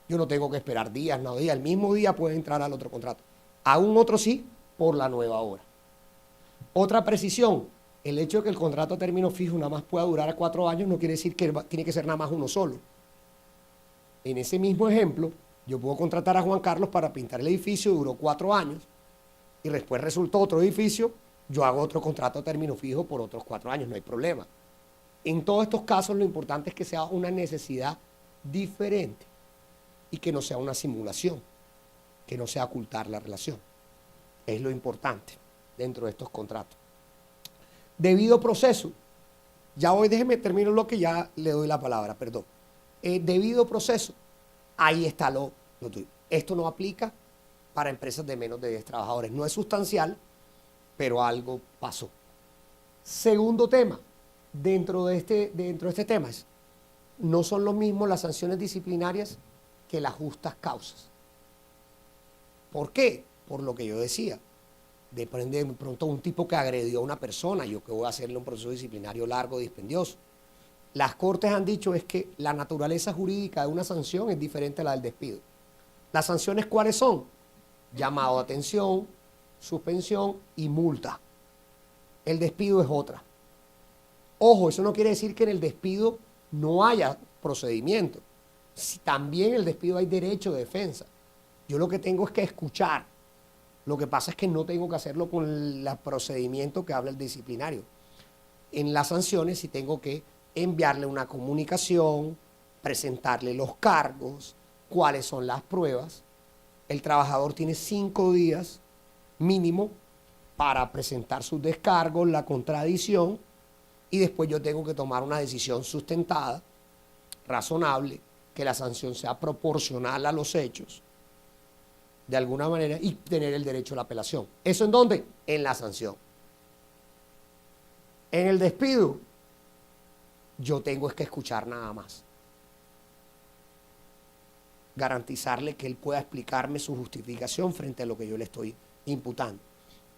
Yo no tengo que esperar días, no días. El mismo día puede entrar al otro contrato. A un otro sí, por la nueva obra. Otra precisión, el hecho de que el contrato a término fijo nada más pueda durar 4 años no quiere decir que tiene que ser nada más uno solo. En ese mismo ejemplo, yo puedo contratar a Juan Carlos para pintar el edificio, duró 4 años, y después resultó otro edificio, yo hago otro contrato a término fijo por otros 4 años, no hay problema. En todos estos casos lo importante es que sea una necesidad diferente y que no sea una simulación, que no sea ocultar la relación. Es lo importante dentro de estos contratos. Debido proceso, ya hoy déjeme terminar lo que ya le doy la palabra, perdón. Debido proceso, ahí está lo tuyo. Esto no aplica para empresas de menos de 10 trabajadores. No es sustancial, pero algo pasó. Segundo tema, dentro de este tema, no son lo mismo las sanciones disciplinarias que las justas causas. ¿Por qué? Por lo que yo decía. Depende de pronto un tipo que agredió a una persona, yo que voy a hacerle un proceso disciplinario largo, dispendioso. Las cortes han dicho es que la naturaleza jurídica de una sanción es diferente a la del despido. ¿Las sanciones cuáles son? Llamado de atención, suspensión y multa. El despido es otra. Ojo, eso no quiere decir que en el despido no haya procedimiento. Si también en el despido hay derecho de defensa. Yo lo que tengo es que escuchar. Lo que pasa es que no tengo que hacerlo con el procedimiento que habla el disciplinario. En las sanciones sí tengo que enviarle una comunicación, presentarle los cargos, cuáles son las pruebas. El trabajador tiene 5 días mínimo para presentar sus descargos, la contradicción, y después yo tengo que tomar una decisión sustentada, razonable, que la sanción sea proporcional a los hechos, de alguna manera, y tener el derecho a la apelación. ¿Eso en dónde? En la sanción. En el despido, yo tengo es que escuchar nada más. Garantizarle que él pueda explicarme su justificación frente a lo que yo le estoy imputando.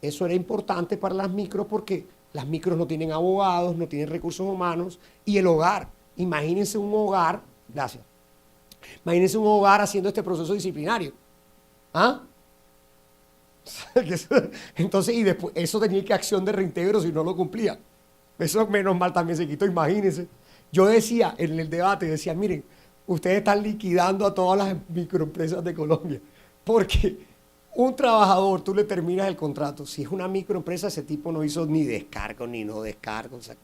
Eso era importante para las micros porque las micros no tienen abogados, no tienen recursos humanos, y el hogar, imagínense un hogar, gracias, imagínense un hogar haciendo este proceso disciplinario. ¿Ah? Entonces, y después, eso tenía que acción de reintegro si no lo cumplía. Eso menos mal también se quitó, imagínense. Yo decía en el debate, decía, miren, ustedes están liquidando a todas las microempresas de Colombia, porque un trabajador, tú le terminas el contrato, si es una microempresa, ese tipo no hizo ni descargo ni no descargo, o sea,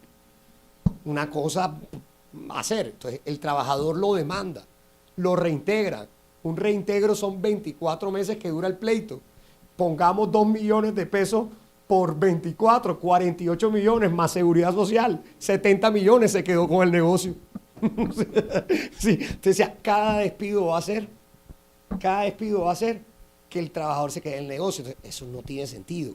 una cosa a hacer. Entonces, el trabajador lo demanda, lo reintegra. Un reintegro son 24 meses que dura el pleito. Pongamos 2 millones de pesos por 24, 48 millones más seguridad social, 70 millones se quedó con el negocio. Sí, entonces cada despido va a ser que el trabajador se quede en el negocio. Entonces, eso no tiene sentido.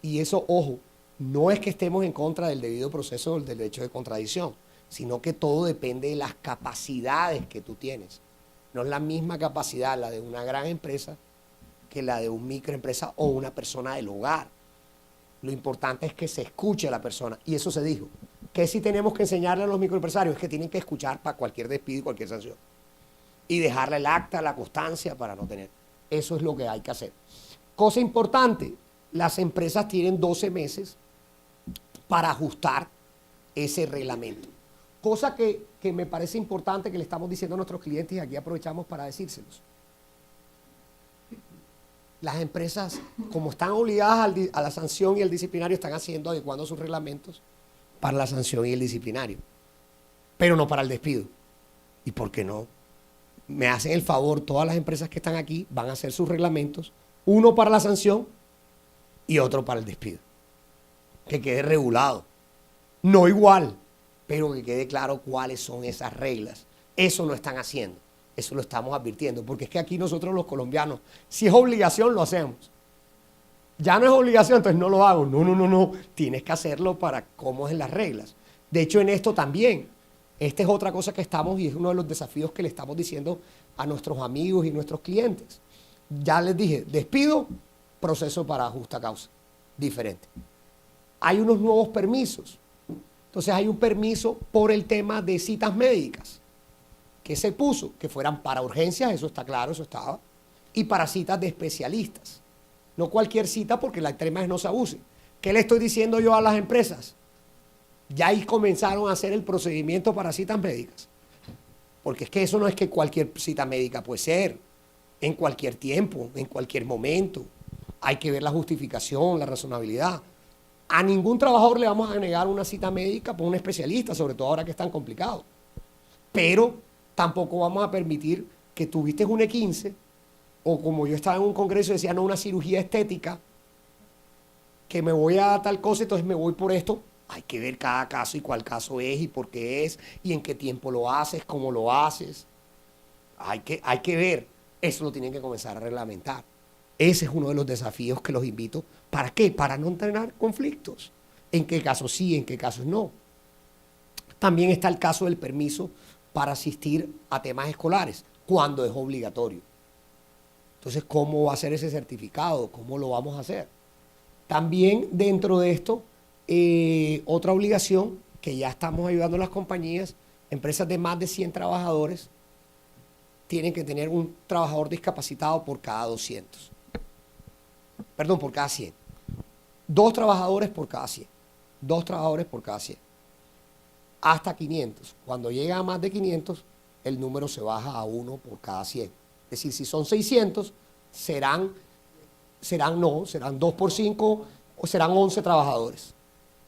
Y eso, ojo, no es que estemos en contra del debido proceso del derecho de contradicción, sino que todo depende de las capacidades que tú tienes. No es la misma capacidad la de una gran empresa que la de una microempresa o una persona del hogar. Lo importante es que se escuche a la persona, y eso se dijo. ¿Qué sí tenemos que enseñarle a los microempresarios? Es que tienen que escuchar para cualquier despido y cualquier sanción. Y dejarle el acta, la constancia para no tener. Eso es lo que hay que hacer. Cosa importante, las empresas tienen 12 meses para ajustar ese reglamento. Cosa que me parece importante que le estamos diciendo a nuestros clientes y aquí aprovechamos para decírselos. Las empresas, como están obligadas a la sanción y el disciplinario, están adecuando sus reglamentos para la sanción y el disciplinario, pero no para el despido. ¿Y por qué no? Me hacen el favor, todas las empresas que están aquí van a hacer sus reglamentos, uno para la sanción y otro para el despido. Que quede regulado. No igual, pero que quede claro cuáles son esas reglas. Eso lo están haciendo, eso lo estamos advirtiendo, porque es que aquí nosotros los colombianos, si es obligación lo hacemos. Ya no es obligación, entonces no lo hago. No, tienes que hacerlo para cómo es las reglas. De hecho, en esto también, esta es otra cosa que estamos, y es uno de los desafíos que le estamos diciendo a nuestros amigos y nuestros clientes. Ya les dije, despido, proceso para justa causa, diferente. Hay unos nuevos permisos. Entonces hay un permiso por el tema de citas médicas, que se puso, que fueran para urgencias, eso está claro, eso estaba, y para citas de especialistas. No cualquier cita, porque el tema es no se abuse. ¿Qué le estoy diciendo yo a las empresas? Ya ahí comenzaron a hacer el procedimiento para citas médicas. Porque es que eso no es que cualquier cita médica puede ser, en cualquier tiempo, en cualquier momento. Hay que ver la justificación, la razonabilidad. A ningún trabajador le vamos a negar una cita médica por un especialista, sobre todo ahora que es tan complicado. Pero tampoco vamos a permitir que tuviste un E15, o como yo estaba en un congreso decía, no, una cirugía estética, que me voy a tal cosa, entonces me voy por esto. Hay que ver cada caso y cuál caso es y por qué es y en qué tiempo lo haces, cómo lo haces. Hay que ver. Eso lo tienen que comenzar a reglamentar. Ese es uno de los desafíos que los invito. ¿Para qué? Para no tener conflictos. ¿En qué casos sí, en qué casos no? También está el caso del permiso para asistir a temas escolares, cuando es obligatorio. Entonces, ¿cómo va a ser ese certificado? ¿Cómo lo vamos a hacer? También dentro de esto, otra obligación que ya estamos ayudando a las compañías, empresas de más de 100 trabajadores, tienen que tener un trabajador discapacitado por cada 200. Perdón, por cada 100. 2 trabajadores por cada 100. 2 trabajadores por cada 100. Hasta 500. Cuando llega a más de 500, el número se baja a 1 por cada 100. Es decir, si son 600, serán 2 por 5, o serán 11 trabajadores.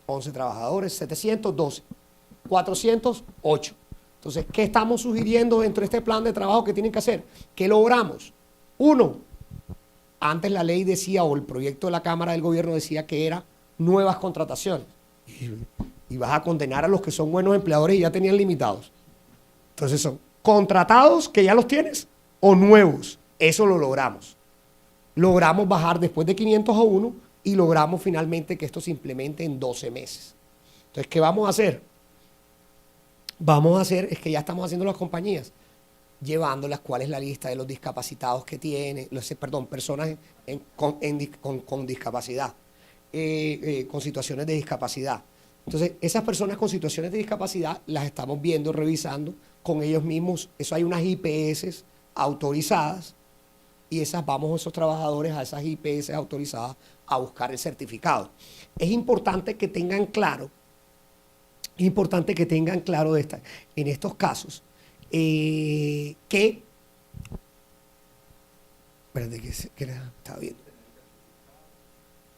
11 trabajadores, 712. 408. Entonces, ¿qué estamos sugiriendo dentro de este plan de trabajo que tienen que hacer? ¿Qué logramos? 1, antes la ley decía, o el proyecto de la Cámara del Gobierno decía que era nuevas contrataciones. Y vas a condenar a los que son buenos empleadores y ya tenían limitados. Entonces son contratados que ya los tienes o nuevos. Eso lo logramos. Logramos bajar después de 500 a 1 y logramos finalmente que esto se implemente en 12 meses. Entonces, ¿qué vamos a hacer? Vamos a hacer, es que ya estamos haciendo las compañías, llevándolas cuál es la lista de los discapacitados que tienen, personas con discapacidad, con situaciones de discapacidad. Entonces, esas personas con situaciones de discapacidad las estamos viendo, revisando con ellos mismos. Eso hay unas IPS autorizadas y esos trabajadores a esas IPS autorizadas a buscar el certificado. Es importante que tengan claro, en estos casos, estaba viendo.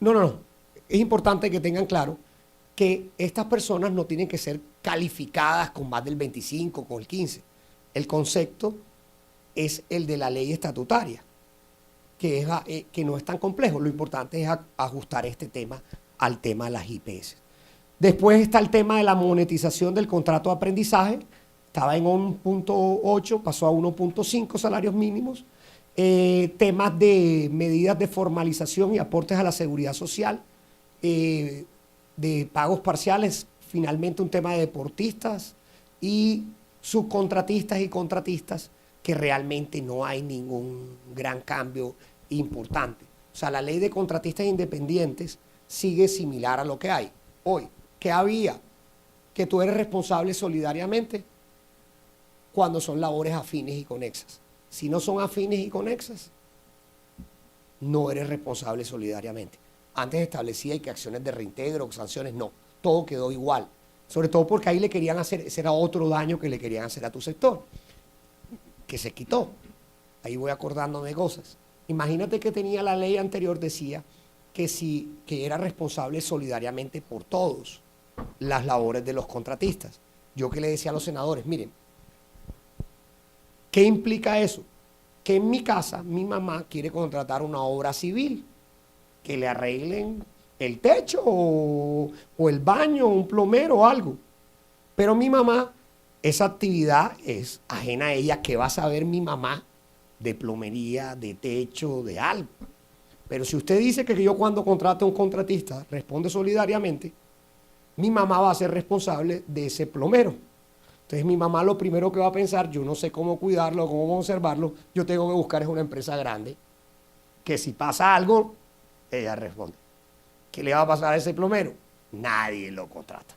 No. Es importante que tengan claro que estas personas no tienen que ser calificadas con más del 25, con el 15. El concepto es el de la ley estatutaria, que no es tan complejo. Lo importante es ajustar este tema al tema de las IPS. Después está el tema de la monetización del contrato de aprendizaje. Estaba en 1.8, pasó a 1.5 salarios mínimos. Temas de medidas de formalización y aportes a la seguridad social, de pagos parciales, finalmente un tema de deportistas y subcontratistas y contratistas, que realmente no hay ningún gran cambio importante. O sea, la ley de contratistas independientes sigue similar a lo que hay hoy. ¿Qué había? Que tú eres responsable solidariamente cuando son labores afines y conexas. Si no son afines y conexas, no eres responsable solidariamente. Antes establecía que acciones de reintegro, sanciones, no. Todo quedó igual. Sobre todo porque ahí le querían hacer, ese era otro daño que le querían hacer a tu sector, que se quitó. Ahí voy acordándome de cosas. Imagínate que tenía la ley anterior, decía que era responsable solidariamente por todos las labores de los contratistas. Yo que le decía a los senadores, miren, ¿qué implica eso? Que en mi casa mi mamá quiere contratar una obra civil, que le arreglen el techo o el baño, un plomero o algo. Pero mi mamá, esa actividad es ajena a ella. ¿Qué va a saber mi mamá de plomería, de techo, de algo? Pero si usted dice que yo cuando contrate a un contratista responde solidariamente, mi mamá va a ser responsable de ese plomero. Entonces mi mamá lo primero que va a pensar, yo no sé cómo cuidarlo, cómo conservarlo, yo tengo que buscar es una empresa grande, que si pasa algo, ella responde. ¿Qué le va a pasar a ese plomero? Nadie lo contrata.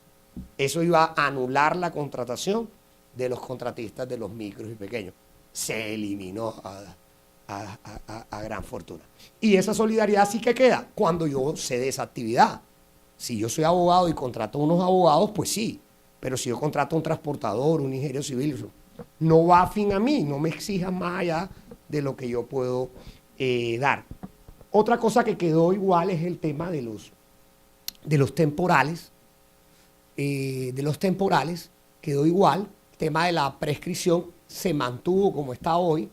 Eso iba a anular la contratación de los contratistas de los micros y pequeños. Se eliminó a gran fortuna. Y esa solidaridad sí que queda cuando yo sé de esa actividad. Si yo soy abogado y contrato unos abogados, pues sí. Pero si yo contrato un transportador, un ingeniero civil, no va afín a mí, no me exijas más allá de lo que yo puedo dar. Otra cosa que quedó igual es el tema de de los temporales, quedó igual. El tema de la prescripción se mantuvo como está hoy,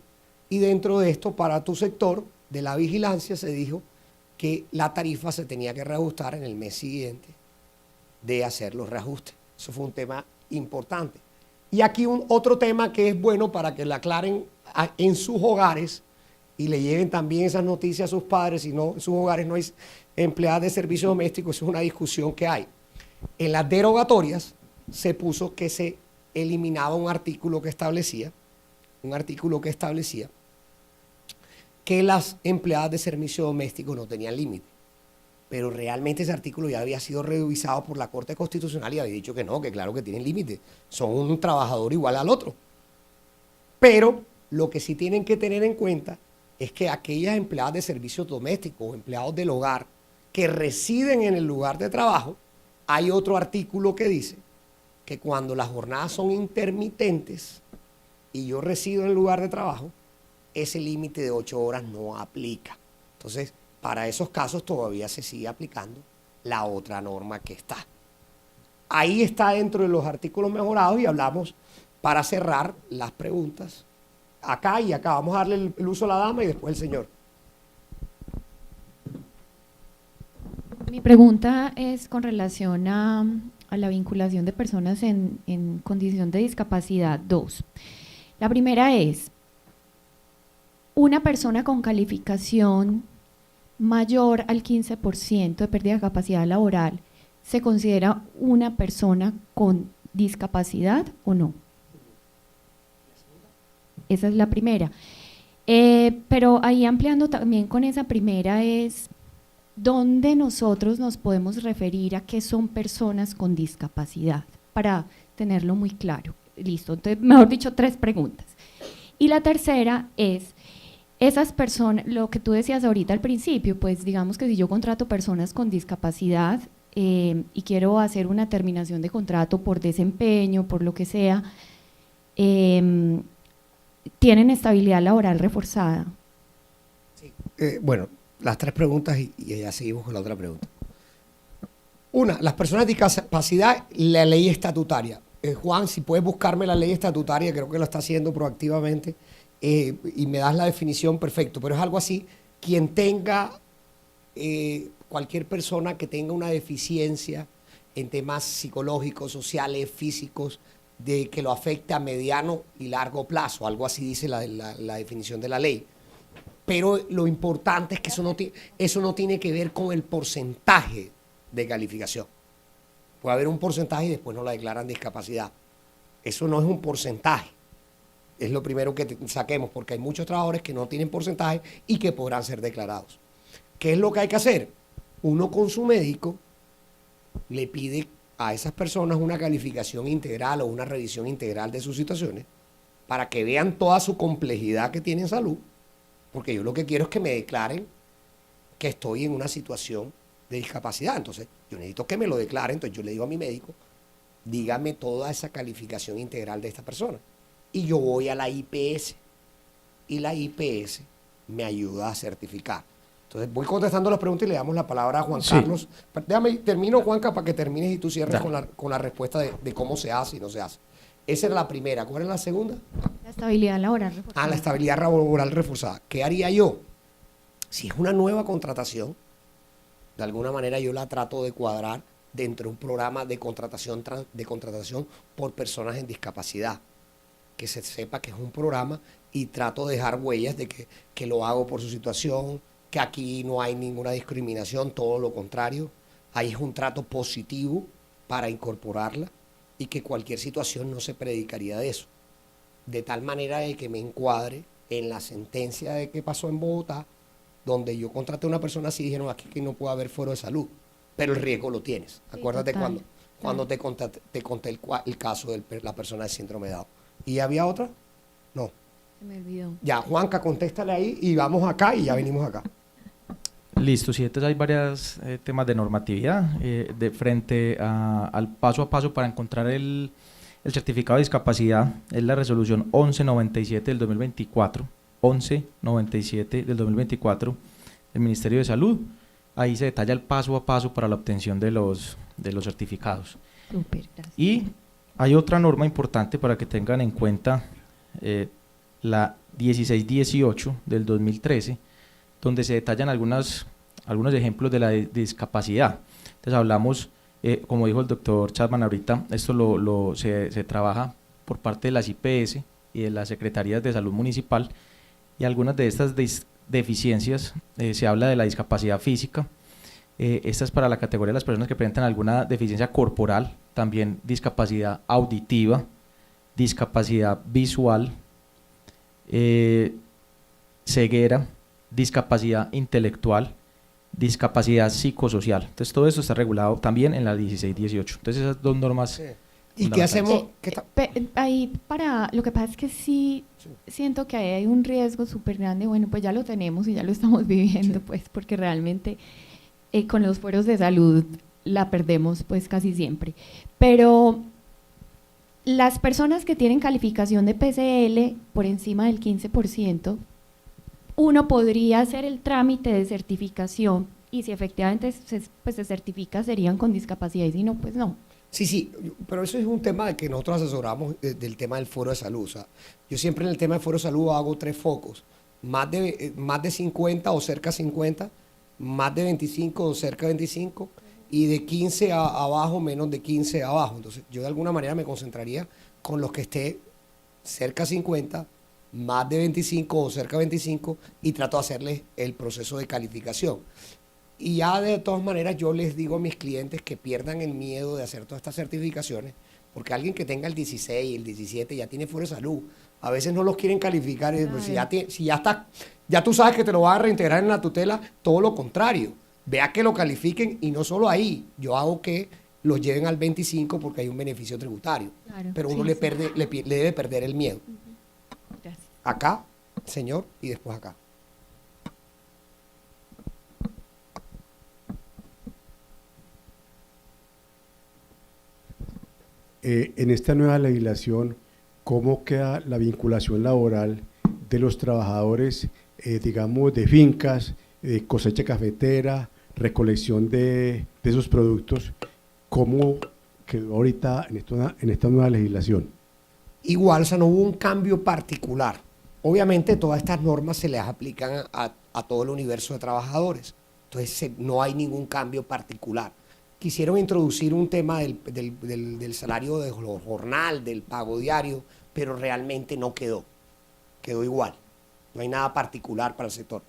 y dentro de esto, para tu sector de la vigilancia, se dijo que la tarifa se tenía que reajustar en el mes siguiente de hacer los reajustes. Eso fue un tema importante. Y aquí otro tema que es bueno para que lo aclaren en sus hogares y le lleven también esas noticias a sus padres. Si no, en sus hogares no hay empleadas de servicio doméstico, eso es una discusión que hay. En las derogatorias se puso que se eliminaba un artículo que establecía que las empleadas de servicio doméstico no tenían límite. Pero realmente ese artículo ya había sido revisado por la Corte Constitucional y había dicho que no, que claro que tienen límite. Son un trabajador igual al otro. Pero lo que sí tienen que tener en cuenta es que aquellas empleadas de servicios domésticos o empleados del hogar que residen en el lugar de trabajo, hay otro artículo que dice que cuando las jornadas son intermitentes y yo resido en el lugar de trabajo, ese límite de 8 horas no aplica. Entonces, para esos casos todavía se sigue aplicando la otra norma que está. Ahí está dentro de los artículos mejorados y hablamos, para cerrar las preguntas, acá y acá. Vamos a darle el uso a la dama y después el señor. Mi pregunta es con relación a la vinculación de personas en condición de discapacidad 2. La primera es, una persona con calificación mayor al 15% de pérdida de capacidad laboral, ¿se considera una persona con discapacidad o no? Esa es la primera. Pero ahí ampliando también con esa primera es, ¿dónde nosotros nos podemos referir a qué son personas con discapacidad? Para tenerlo muy claro. Listo, entonces, mejor dicho, 3 preguntas. Y la tercera es, esas personas, lo que tú decías ahorita al principio, pues digamos que si yo contrato personas con discapacidad y quiero hacer una terminación de contrato por desempeño, por lo que sea, ¿tienen estabilidad laboral reforzada? Sí. Bueno, las 3 preguntas y ya seguimos con la otra pregunta. Una, las personas de discapacidad, la ley estatutaria. Juan, si puedes buscarme la ley estatutaria, creo que lo está haciendo proactivamente, y me das la definición, perfecto, pero es algo así: quien tenga, cualquier persona que tenga una deficiencia en temas psicológicos, sociales, físicos, de que lo afecte a mediano y largo plazo, algo así dice la definición de la ley. Pero lo importante es que eso no tiene que ver con el porcentaje de calificación. Puede haber un porcentaje y después no la declaran discapacidad. Eso no es un porcentaje. Es lo primero que saquemos, porque hay muchos trabajadores que no tienen porcentaje y que podrán ser declarados. ¿Qué es lo que hay que hacer? Uno con su médico le pide a esas personas una calificación integral o una revisión integral de sus situaciones para que vean toda su complejidad que tiene en salud, porque yo lo que quiero es que me declaren que estoy en una situación de discapacidad. Entonces, yo necesito que me lo declaren. Entonces, yo le digo a mi médico, dígame toda esa calificación integral de esta persona. Y yo voy a la IPS. Y la IPS me ayuda a certificar. Entonces, voy contestando las preguntas y le damos la palabra a Juan Carlos. Déjame, termino, Juanca, para que termines y tú cierres con la respuesta de cómo se hace y no se hace. Esa era la primera. ¿Cuál es la segunda? La estabilidad laboral reforzada. La estabilidad laboral reforzada. ¿Qué haría yo? Si es una nueva contratación, de alguna manera yo la trato de cuadrar dentro de un programa de contratación por personas en discapacidad. Que se sepa que es un programa y trato de dejar huellas de que lo hago por su situación, que aquí no hay ninguna discriminación, todo lo contrario. Ahí es un trato positivo para incorporarla y que cualquier situación no se predicaría de eso. De tal manera de que me encuadre en la sentencia de que pasó en Bogotá, donde yo contraté a una persona así y dijeron aquí que no puede haber fuero de salud, pero el riesgo lo tienes. Sí, acuérdate cuando te conté el caso de la persona de síndrome de Down. ¿Y había otra? No. Se me olvidó. Ya, Juanca, contéstale ahí y vamos acá y ya venimos acá. Listo, sí, entonces hay varios temas de normatividad de frente al paso a paso para encontrar el certificado de discapacidad. Es la resolución 1197 del 2024, 1197 del 2024 del Ministerio de Salud. ahí se detalla el paso a paso para la obtención de los certificados. Súper, gracias. Y hay otra norma importante para que tengan en cuenta, la 1618 del 2013, donde se detallan algunos ejemplos de la discapacidad. Entonces hablamos, como dijo el doctor Chapman ahorita, esto se trabaja por parte de las IPS y de las Secretarías de Salud Municipal, y algunas de estas deficiencias, se habla de la discapacidad física. Esta es para la categoría de las personas que presentan alguna deficiencia corporal, también discapacidad auditiva, discapacidad visual, ceguera, discapacidad intelectual, discapacidad psicosocial. Entonces todo eso está regulado también en la 1618. Entonces esas dos normas. Sí. ¿Y qué hacemos? Ahí lo que pasa es que sí siento que ahí hay un riesgo súper grande. Bueno, pues ya lo tenemos y ya lo estamos viviendo, pues, porque realmente con los fueros de salud la perdemos pues casi siempre. Pero las personas que tienen calificación de PCL por encima del 15%, uno podría hacer el trámite de certificación, y si efectivamente se certifica serían con discapacidad, y si no, pues no. Sí, pero eso es un tema de que nosotros asesoramos del tema del foro de salud. O sea, yo siempre en el tema del foro de salud hago 3 focos: más de 50 o cerca de 50, más de 25 o cerca de 25, y de 15 abajo, menos de 15 abajo. Entonces yo de alguna manera me concentraría con los que esté cerca de 50, más de 25 o cerca de 25, y trato de hacerles el proceso de calificación. Y ya de todas maneras yo les digo a mis clientes que pierdan el miedo de hacer todas estas certificaciones, porque alguien que tenga el 16, el 17 ya tiene foro de salud. A veces no los quieren calificar, pues ya tú sabes que te lo van a reintegrar en la tutela, todo lo contrario. Vea que lo califiquen, y no solo ahí, yo hago que los lleven al 25 porque hay un beneficio tributario. Claro, pero uno sí, le debe perder el miedo. Gracias. Acá, señor, y después acá. En esta nueva legislación, ¿cómo queda la vinculación laboral de los trabajadores, digamos, de fincas, cosecha cafetera, recolección de esos productos? ¿Cómo quedó ahorita en esta nueva legislación? Igual, o sea, no hubo un cambio particular. Obviamente todas estas normas se les aplican a todo el universo de trabajadores. Entonces no hay ningún cambio particular. Quisieron introducir un tema del salario de jornal, del pago diario, pero realmente no quedó. Quedó igual. No hay nada particular para el sector.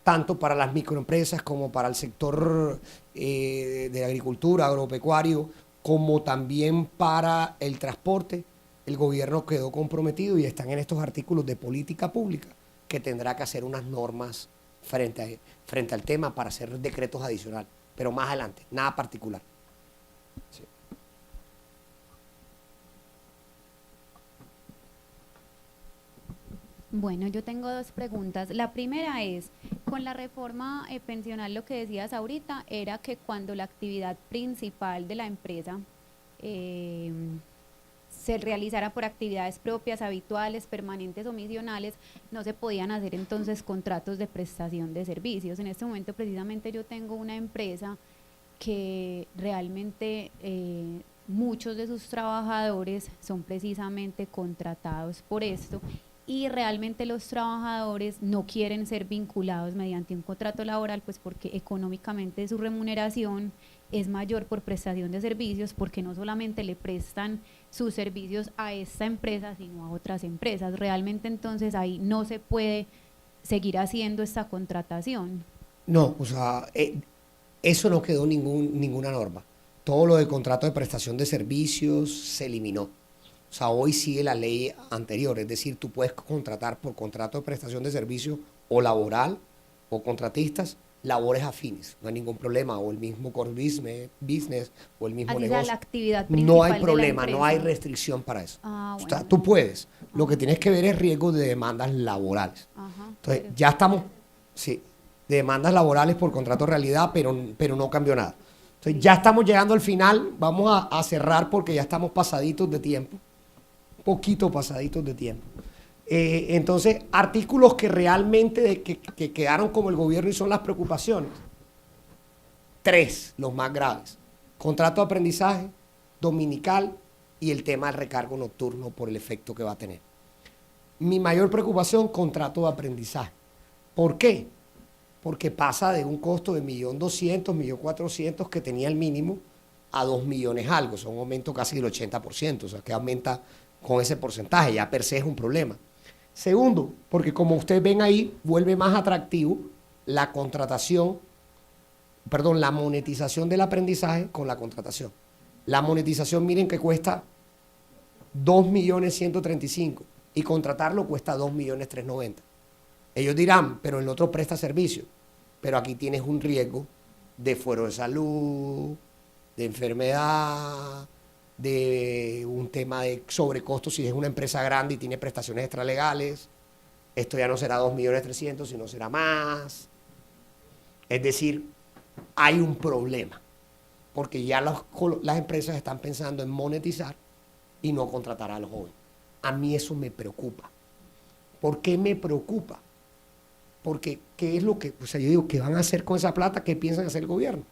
Tanto para las microempresas como para el sector de agricultura, agropecuario, como también para el transporte. El gobierno quedó comprometido y están en estos artículos de política pública que tendrá que hacer unas normas frente al tema para hacer decretos adicionales. Pero más adelante, nada particular. Sí. Bueno, yo tengo 2 preguntas. La primera es, con la reforma pensional, lo que decías ahorita era que cuando la actividad principal de la empresa se realizara por actividades propias, habituales, permanentes o misionales, no se podían hacer entonces contratos de prestación de servicios. En este momento precisamente yo tengo una empresa que realmente muchos de sus trabajadores son precisamente contratados por esto, y realmente los trabajadores no quieren ser vinculados mediante un contrato laboral, pues porque económicamente su remuneración es mayor por prestación de servicios, porque no solamente le prestan sus servicios a esta empresa, sino a otras empresas. Realmente entonces ahí no se puede seguir haciendo esta contratación. No, o sea, eso no quedó ninguna norma. Todo lo del contrato de prestación de servicios se eliminó. O sea, hoy sigue la ley anterior, es decir, tú puedes contratar por contrato de prestación de servicios o laboral o contratistas labores afines, no hay ningún problema, o el mismo core business o el mismo así negocio. sea la actividad principal no hay problema, de la no hay empresa. restricción para eso. Bueno. O sea, tú puedes, lo que tienes que ver es riesgo de demandas laborales. Ajá, entonces, ya estamos, sí, de demandas laborales por contrato de realidad, pero no cambió nada. Entonces, ya estamos llegando al final, vamos a cerrar porque ya estamos pasaditos de tiempo, poquito pasaditos de tiempo. Entonces, artículos que realmente que quedaron como el gobierno y son las preocupaciones. 3 los más graves: contrato de aprendizaje, dominical y el tema del recargo nocturno por el efecto que va a tener. Mi mayor preocupación, contrato de aprendizaje. ¿Por qué? Porque pasa de un costo de 1.200.000, 1.400.000 que tenía el mínimo a 2 millones algo, son un aumento casi del 80%, o sea que aumenta con ese porcentaje, ya per se es un problema. Segundo, porque como ustedes ven ahí, vuelve más atractivo la contratación, perdón, la monetización del aprendizaje con la contratación. La monetización, miren que cuesta 2.135.000 y contratarlo cuesta 2.390.000. Ellos dirán, pero el otro presta servicio, pero aquí tienes un riesgo de fuero de salud, de enfermedad, de un tema de sobrecosto si es una empresa grande y tiene prestaciones extralegales. Esto ya no será 2.300.000, sino será más. Es decir, hay un problema, porque ya las empresas están pensando en monetizar y no contratar a los jóvenes. A mí eso me preocupa. ¿Por qué me preocupa? Porque, ¿qué es lo que, o sea, yo digo, ¿qué van a hacer con esa plata? ¿Qué piensan hacer el gobierno?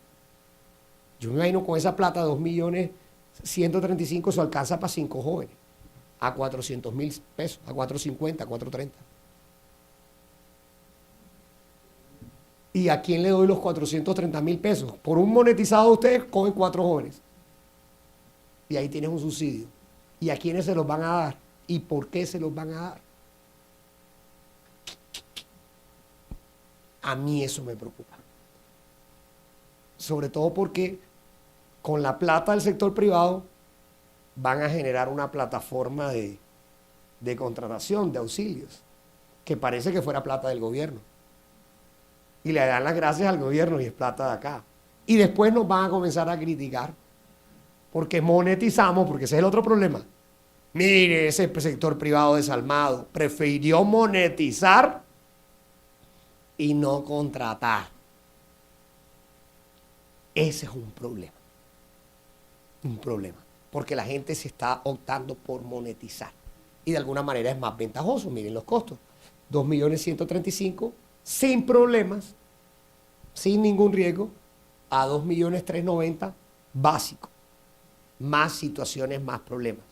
Yo me imagino con esa plata, 2.135.000, eso alcanza para 5 jóvenes, a 400.000 pesos, a 450, 430. ¿Y a quién le doy los 430.000 pesos? Por un monetizado ustedes cogen 4 jóvenes. Y ahí tienes un subsidio. ¿Y a quiénes se los van a dar? ¿Y por qué se los van a dar? A mí eso me preocupa. Sobre todo porque con la plata del sector privado van a generar una plataforma de contratación, de auxilios, que parece que fuera plata del gobierno. Y le dan las gracias al gobierno y es plata de acá. Y después nos van a comenzar a criticar porque monetizamos, porque ese es el otro problema. Mire, ese sector privado desalmado prefirió monetizar y no contratar. Ese es un problema. Un problema. Porque la gente se está optando por monetizar. Y de alguna manera es más ventajoso. Miren los costos. 2.135.000 sin problemas, sin ningún riesgo, a 2.390.000 básico. Más situaciones, más problemas.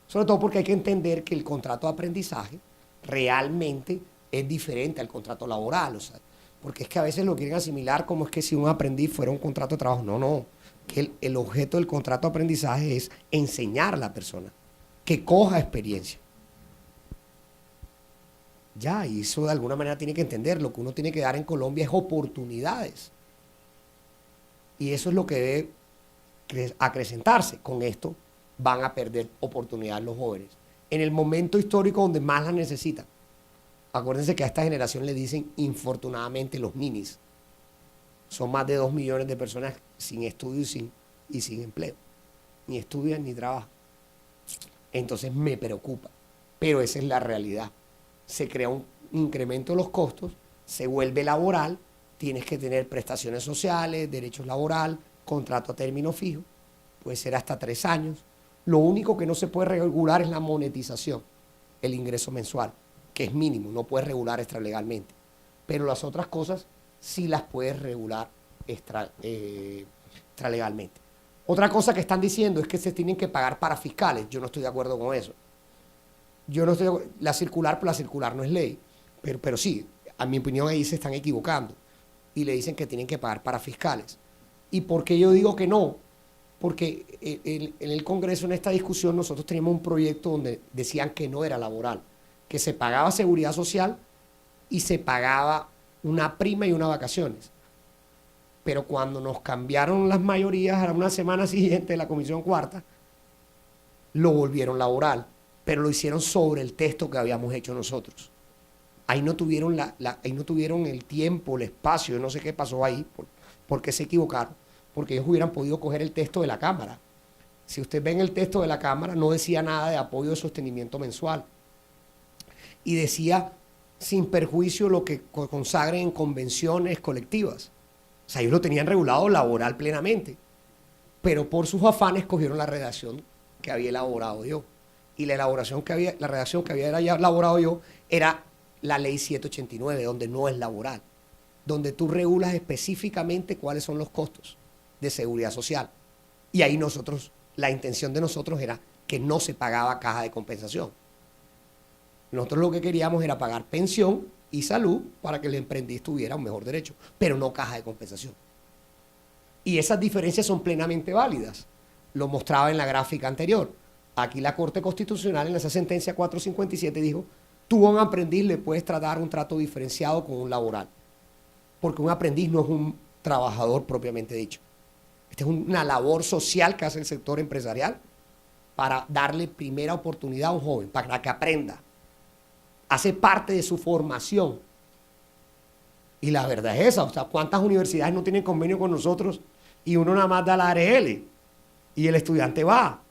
Sobre todo porque hay que entender que el contrato de aprendizaje realmente es diferente al contrato laboral, o sea, porque es que a veces lo quieren asimilar como es que si un aprendiz fuera un contrato de trabajo. No, no, que el objeto del contrato de aprendizaje es enseñar a la persona, que coja experiencia. Ya, y eso de alguna manera tiene que entender, lo que uno tiene que dar en Colombia es oportunidades. Y eso es lo que debe acrecentarse. Con esto van a perder oportunidades los jóvenes. En el momento histórico donde más las necesitan. Acuérdense que a esta generación le dicen, infortunadamente, los ninis. Son más de 2 millones de personas sin estudio y sin empleo. Ni estudian ni trabajan. Entonces me preocupa. Pero esa es la realidad. Se crea un incremento de los costos, se vuelve laboral, tienes que tener prestaciones sociales, derechos laborales, contrato a término fijo, puede ser hasta 3 años. Lo único que no se puede regular es la monetización, el ingreso mensual, que es mínimo, no puedes regular extralegalmente. Pero las otras cosas sí las puedes regular extralegalmente. Otra cosa que están diciendo es que se tienen que pagar para fiscales. Yo no estoy de acuerdo con eso. La circular no es ley, pero sí, a mi opinión ahí se están equivocando y le dicen que tienen que pagar para fiscales. ¿Y por qué yo digo que no? Porque en el Congreso, en esta discusión, nosotros teníamos un proyecto donde decían que no era laboral, que se pagaba seguridad social y se pagaba una prima y unas vacaciones. Pero cuando nos cambiaron las mayorías a una semana siguiente de la Comisión Cuarta, lo volvieron laboral, pero lo hicieron sobre el texto que habíamos hecho nosotros. Ahí no tuvieron, ahí no tuvieron el tiempo, el espacio, yo no sé qué pasó ahí, porque se equivocaron, porque ellos hubieran podido coger el texto de la Cámara. Si usted ve en el texto de la Cámara, no decía nada de apoyo de sostenimiento mensual. Y decía, sin perjuicio, lo que consagren en convenciones colectivas. O sea, ellos lo tenían regulado laboral plenamente, pero por sus afanes cogieron la redacción que había elaborado yo. Y la redacción que había elaborado yo era la ley 789, donde no es laboral, donde tú regulas específicamente cuáles son los costos de seguridad social. Y ahí la intención de nosotros era que no se pagaba caja de compensación. Nosotros lo que queríamos era pagar pensión y salud para que el emprendiz tuviera un mejor derecho, pero no caja de compensación. Y esas diferencias son plenamente válidas. Lo mostraba en la gráfica anterior. Aquí la Corte Constitucional en esa sentencia 457 dijo, tú a un aprendiz le puedes dar un trato diferenciado con un laboral, porque un aprendiz no es un trabajador propiamente dicho. Esta es una labor social que hace el sector empresarial para darle primera oportunidad a un joven, para que aprenda. Hace parte de su formación. Y la verdad es esa, o sea, ¿cuántas universidades no tienen convenio con nosotros y uno nada más da la ARL y el estudiante va?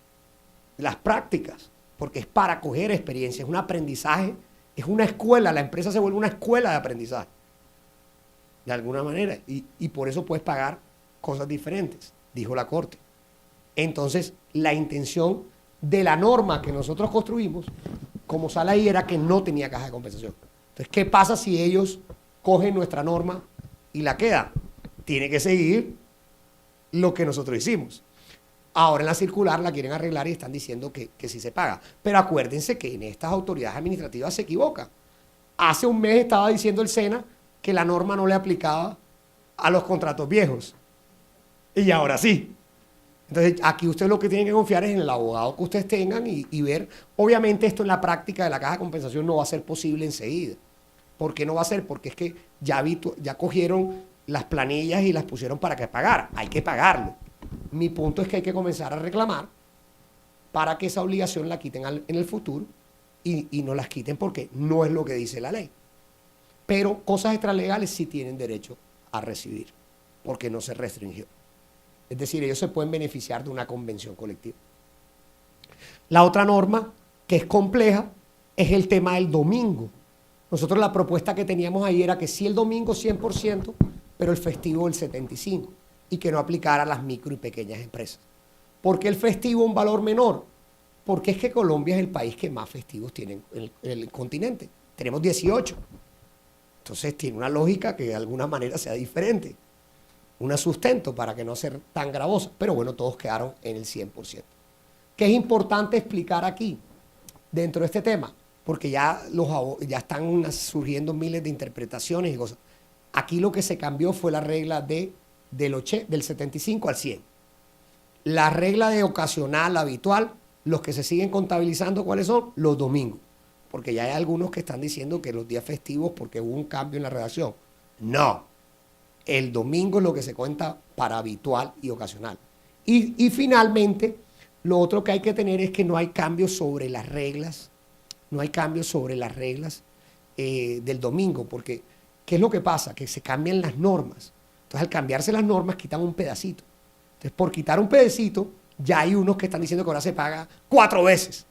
Las prácticas, porque es para coger experiencia, es un aprendizaje, es una escuela, la empresa se vuelve una escuela de aprendizaje, de alguna manera, y por eso puedes pagar cosas diferentes, dijo la Corte. Entonces, la intención de la norma que nosotros construimos, como sale ahí, era que no tenía caja de compensación. Entonces, ¿qué pasa si ellos cogen nuestra norma y la quedan? Tiene que seguir lo que nosotros hicimos. Ahora en la circular la quieren arreglar y están diciendo que sí se paga. Pero acuérdense que en estas autoridades administrativas se equivocan. Hace un mes estaba diciendo el SENA que la norma no le aplicaba a los contratos viejos. Y ahora sí. Entonces, aquí ustedes lo que tienen que confiar es en el abogado que ustedes tengan y ver. Obviamente esto en la práctica de la caja de compensación no va a ser posible enseguida. ¿Por qué no va a ser? Porque es que ya cogieron las planillas y las pusieron para que pagara. Hay que pagarlo. Mi punto es que hay que comenzar a reclamar para que esa obligación la quiten en el futuro y no las quiten porque no es lo que dice la ley. Pero cosas extralegales sí tienen derecho a recibir porque no se restringió. Es decir, ellos se pueden beneficiar de una convención colectiva. La otra norma que es compleja es el tema del domingo. Nosotros la propuesta que teníamos ahí era que sí el domingo 100%, pero el festivo el 75%. Y que no aplicara a las micro y pequeñas empresas. ¿Por qué el festivo un valor menor? Porque es que Colombia es el país que más festivos tiene en el continente. Tenemos 18. Entonces tiene una lógica que de alguna manera sea diferente. Un sustento para que no sea tan gravosa. Pero bueno, todos quedaron en el 100%. ¿Qué es importante explicar aquí dentro de este tema? Porque ya están surgiendo miles de interpretaciones y cosas. Aquí lo que se cambió fue la regla del 75 al 100. La regla de ocasional, habitual, los que se siguen contabilizando, ¿cuáles son? Los domingos. Porque ya hay algunos que están diciendo que los días festivos porque hubo un cambio en la redacción. No. El domingo es lo que se cuenta para habitual y ocasional. Y finalmente, lo otro que hay que tener es que no hay cambios sobre las reglas. No hay cambios sobre las reglas del domingo. Porque, ¿qué es lo que pasa? Que se cambian las normas. Entonces, al cambiarse las normas, quitan un pedacito. Entonces, por quitar un pedacito, ya hay unos que están diciendo que ahora se paga 4 veces.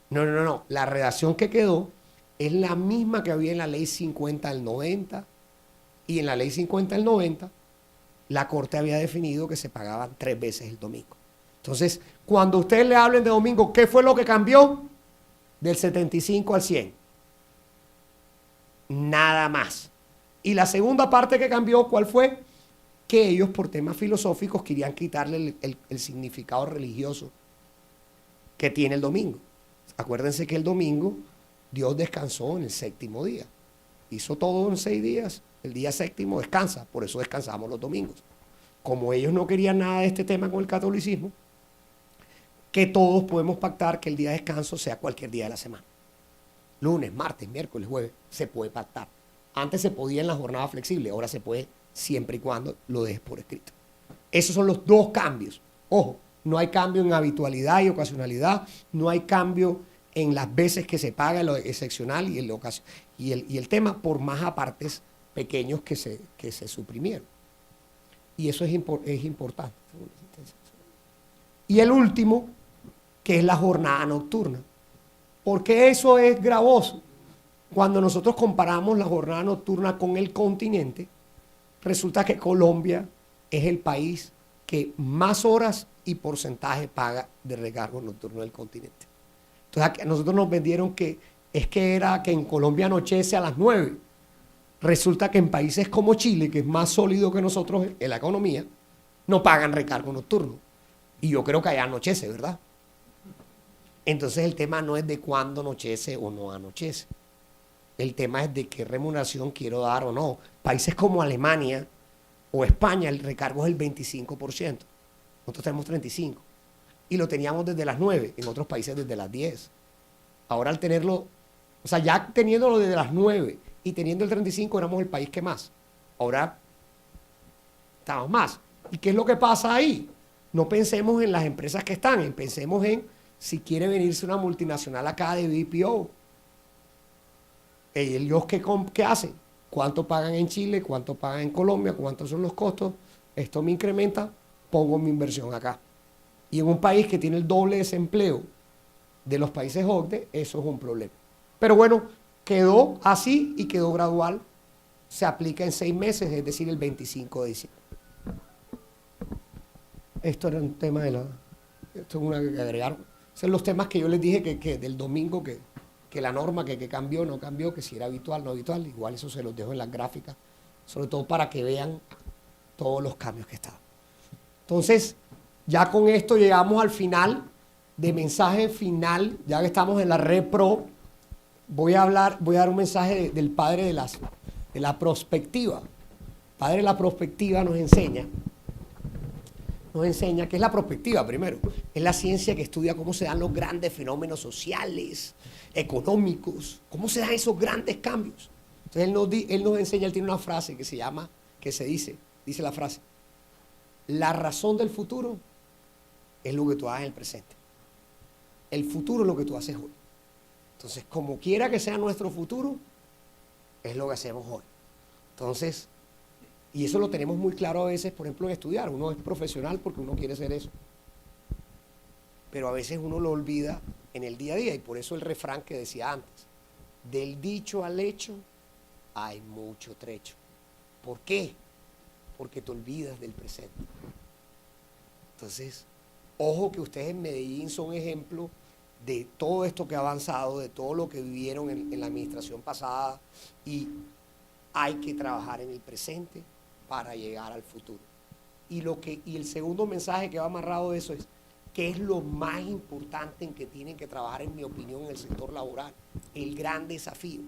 No. La redacción que quedó es la misma que había en la ley 50 del 90. Y en la ley 50 del 90, la Corte había definido que se pagaban 3 veces el domingo. Entonces, cuando ustedes le hablen de domingo, ¿qué fue lo que cambió? Del 75 al 100. Nada más. Y la segunda parte que cambió, ¿cuál fue? Que ellos por temas filosóficos querían quitarle el significado religioso que tiene el domingo. Acuérdense que el domingo Dios descansó en el 7º día. Hizo todo en 6 días, el día 7º descansa, por eso descansamos los domingos. Como ellos no querían nada de este tema con el catolicismo, que todos podemos pactar que el día de descanso sea cualquier día de la semana. Lunes, martes, miércoles, jueves, se puede pactar. Antes se podía en la jornada flexible, ahora se puede siempre y cuando lo dejes por escrito. Esos son los 2 cambios. Ojo, no hay cambio en habitualidad y ocasionalidad, no hay cambio en las veces que se paga lo excepcional y el tema por más apartes pequeños que se suprimieron. Y eso es importante. Y el último, que es la jornada nocturna. ¿Por qué eso es gravoso? Cuando nosotros comparamos la jornada nocturna con el continente, resulta que Colombia es el país que más horas y porcentaje paga de recargo nocturno del continente. Entonces, a nosotros nos vendieron que era que en Colombia anochece a las 9. Resulta que en países como Chile, que es más sólido que nosotros en la economía, no pagan recargo nocturno. Y yo creo que allá anochece, ¿verdad? Entonces el tema no es de cuándo anochece o no anochece. El tema es de qué remuneración quiero dar o no. Países como Alemania o España, el recargo es el 25%. Nosotros tenemos 35%. Y lo teníamos desde las 9, en otros países desde las 10. Ahora al tenerlo, o sea, ya teniéndolo desde las 9 y teniendo el 35 éramos el país que más. Ahora estamos más. ¿Y qué es lo que pasa ahí? No pensemos en las empresas que están, pensemos en si quiere venirse una multinacional acá de BPO. Ellos ¿qué hacen? ¿Cuánto pagan en Chile? ¿Cuánto pagan en Colombia? ¿Cuántos son los costos? Esto me incrementa, pongo mi inversión acá. Y en un país que tiene el doble desempleo de los países OCDE, eso es un problema. Pero bueno, quedó así y quedó gradual. Se aplica en 6 meses, es decir, el 25 de diciembre. Esto era un tema de esto es una que agregaron. Son los temas que yo les dije que del domingo, que la norma que cambió, no cambió, que si era habitual, no habitual. Igual eso se los dejo en las gráficas, sobre todo para que vean todos los cambios que estaban. Entonces, ya con esto llegamos al final de mensaje final, ya que estamos en la Red Pro, voy a dar un mensaje del padre de la prospectiva. El padre de la prospectiva nos enseña qué es la prospectiva primero. Es la ciencia que estudia cómo se dan los grandes fenómenos sociales, económicos, cómo se dan esos grandes cambios. Entonces él nos enseña, él tiene una frase dice la frase: la razón del futuro es lo que tú hagas en el presente. El futuro es lo que tú haces hoy. Entonces, como quiera que sea nuestro futuro, es lo que hacemos hoy. Entonces, y eso lo tenemos muy claro a veces, por ejemplo, en estudiar. Uno es profesional porque uno quiere ser eso. Pero a veces uno lo olvida en el día a día, y por eso el refrán que decía antes: del dicho al hecho hay mucho trecho. ¿Por qué? Porque te olvidas del presente. Entonces, ojo que ustedes en Medellín son ejemplo de todo esto que ha avanzado, de todo lo que vivieron en la administración pasada, y hay que trabajar en el presente para llegar al futuro. Y el segundo mensaje que va amarrado de eso es: ¿qué es lo más importante en que tienen que trabajar, en mi opinión, en el sector laboral? El gran desafío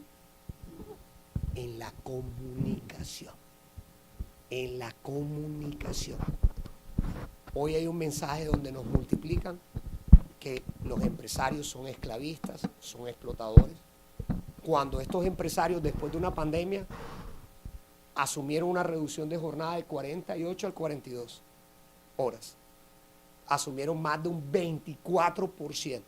en la comunicación. En la comunicación. Hoy hay un mensaje donde nos multiplican que los empresarios son esclavistas, son explotadores. Cuando estos empresarios, después de una pandemia, asumieron una reducción de jornada de 48 a 42 horas, asumieron más de un 24%.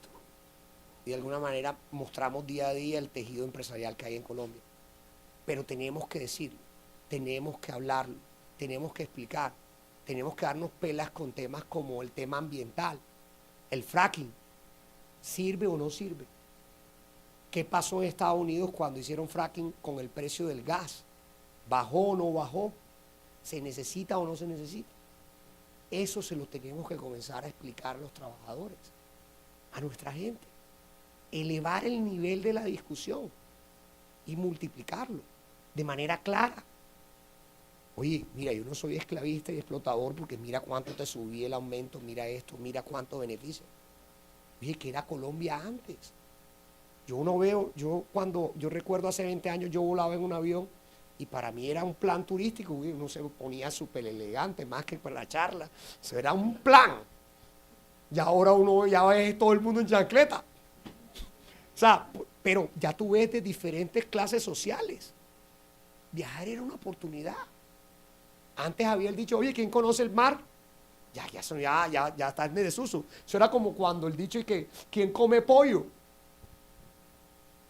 Y de alguna manera mostramos día a día el tejido empresarial que hay en Colombia. Pero tenemos que decirlo, tenemos que hablarlo, tenemos que explicar, tenemos que darnos pelas con temas como el tema ambiental. El fracking, ¿sirve o no sirve? ¿Qué pasó en Estados Unidos cuando hicieron fracking con el precio del gas? ¿Bajó o no bajó? ¿Se necesita o no se necesita? Eso se lo tenemos que comenzar a explicar a los trabajadores, a nuestra gente. Elevar el nivel de la discusión y multiplicarlo de manera clara. Oye, mira, yo no soy esclavista y explotador porque mira cuánto te subí el aumento, mira esto, mira cuánto beneficio. Oye, que era Colombia antes. Yo recuerdo hace 20 años yo volaba en un avión y para mí era un plan turístico, uno se ponía súper elegante, más que para la charla. Eso era un plan. Y ahora uno ya ve todo el mundo en chancleta. O sea, pero ya tú ves de diferentes clases sociales. Viajar era una oportunidad. Antes había el dicho, oye, ¿quién conoce el mar? Ya está en desuso. Eso era como cuando el dicho y que, ¿quién come pollo?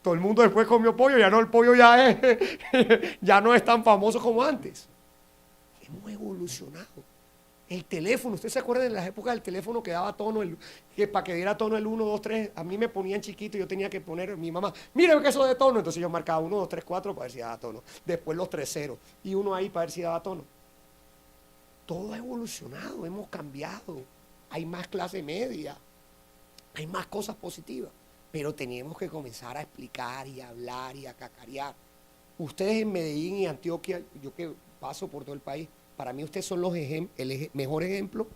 Todo el mundo después comió pollo, ya no, el pollo ya no es tan famoso como antes. Hemos evolucionado. El teléfono, ¿ustedes se acuerdan de las épocas del teléfono que daba tono, que para que diera tono el 1, 2, 3? A mí me ponían chiquito y yo tenía que poner, mi mamá, mire que eso de tono. Entonces yo marcaba 1, 2, 3, 4 para ver si daba tono. Después los 3 ceros y uno ahí para ver si daba tono. Todo ha evolucionado, hemos cambiado. Hay más clase media, hay más cosas positivas. Pero tenemos que comenzar a explicar y a hablar y a cacarear. Ustedes en Medellín y Antioquia, yo que paso por todo el país, para mí ustedes son los el mejor ejemplo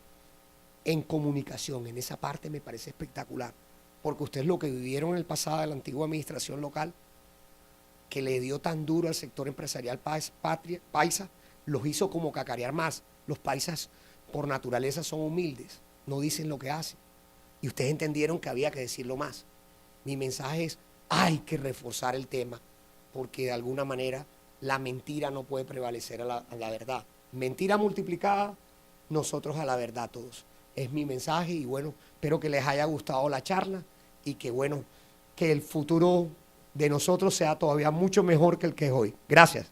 en comunicación. En esa parte me parece espectacular, porque ustedes lo que vivieron en el pasado de la antigua administración local, que le dio tan duro al sector empresarial paisa, los hizo como cacarear más. Los paisas por naturaleza son humildes, no dicen lo que hacen. Y ustedes entendieron que había que decirlo más. Mi mensaje es, hay que reforzar el tema, porque de alguna manera la mentira no puede prevalecer a la verdad. Mentira multiplicada, nosotros a la verdad todos. Es mi mensaje y bueno, espero que les haya gustado la charla y que bueno, que el futuro de nosotros sea todavía mucho mejor que el que es hoy. Gracias.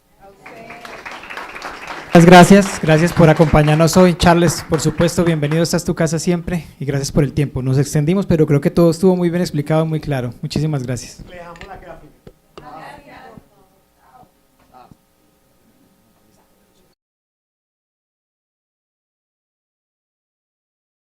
Gracias por acompañarnos hoy. Charles, por supuesto, bienvenido, esta es tu casa siempre y gracias por el tiempo. Nos extendimos, pero creo que todo estuvo muy bien explicado, muy claro. Muchísimas gracias. Le dejamos la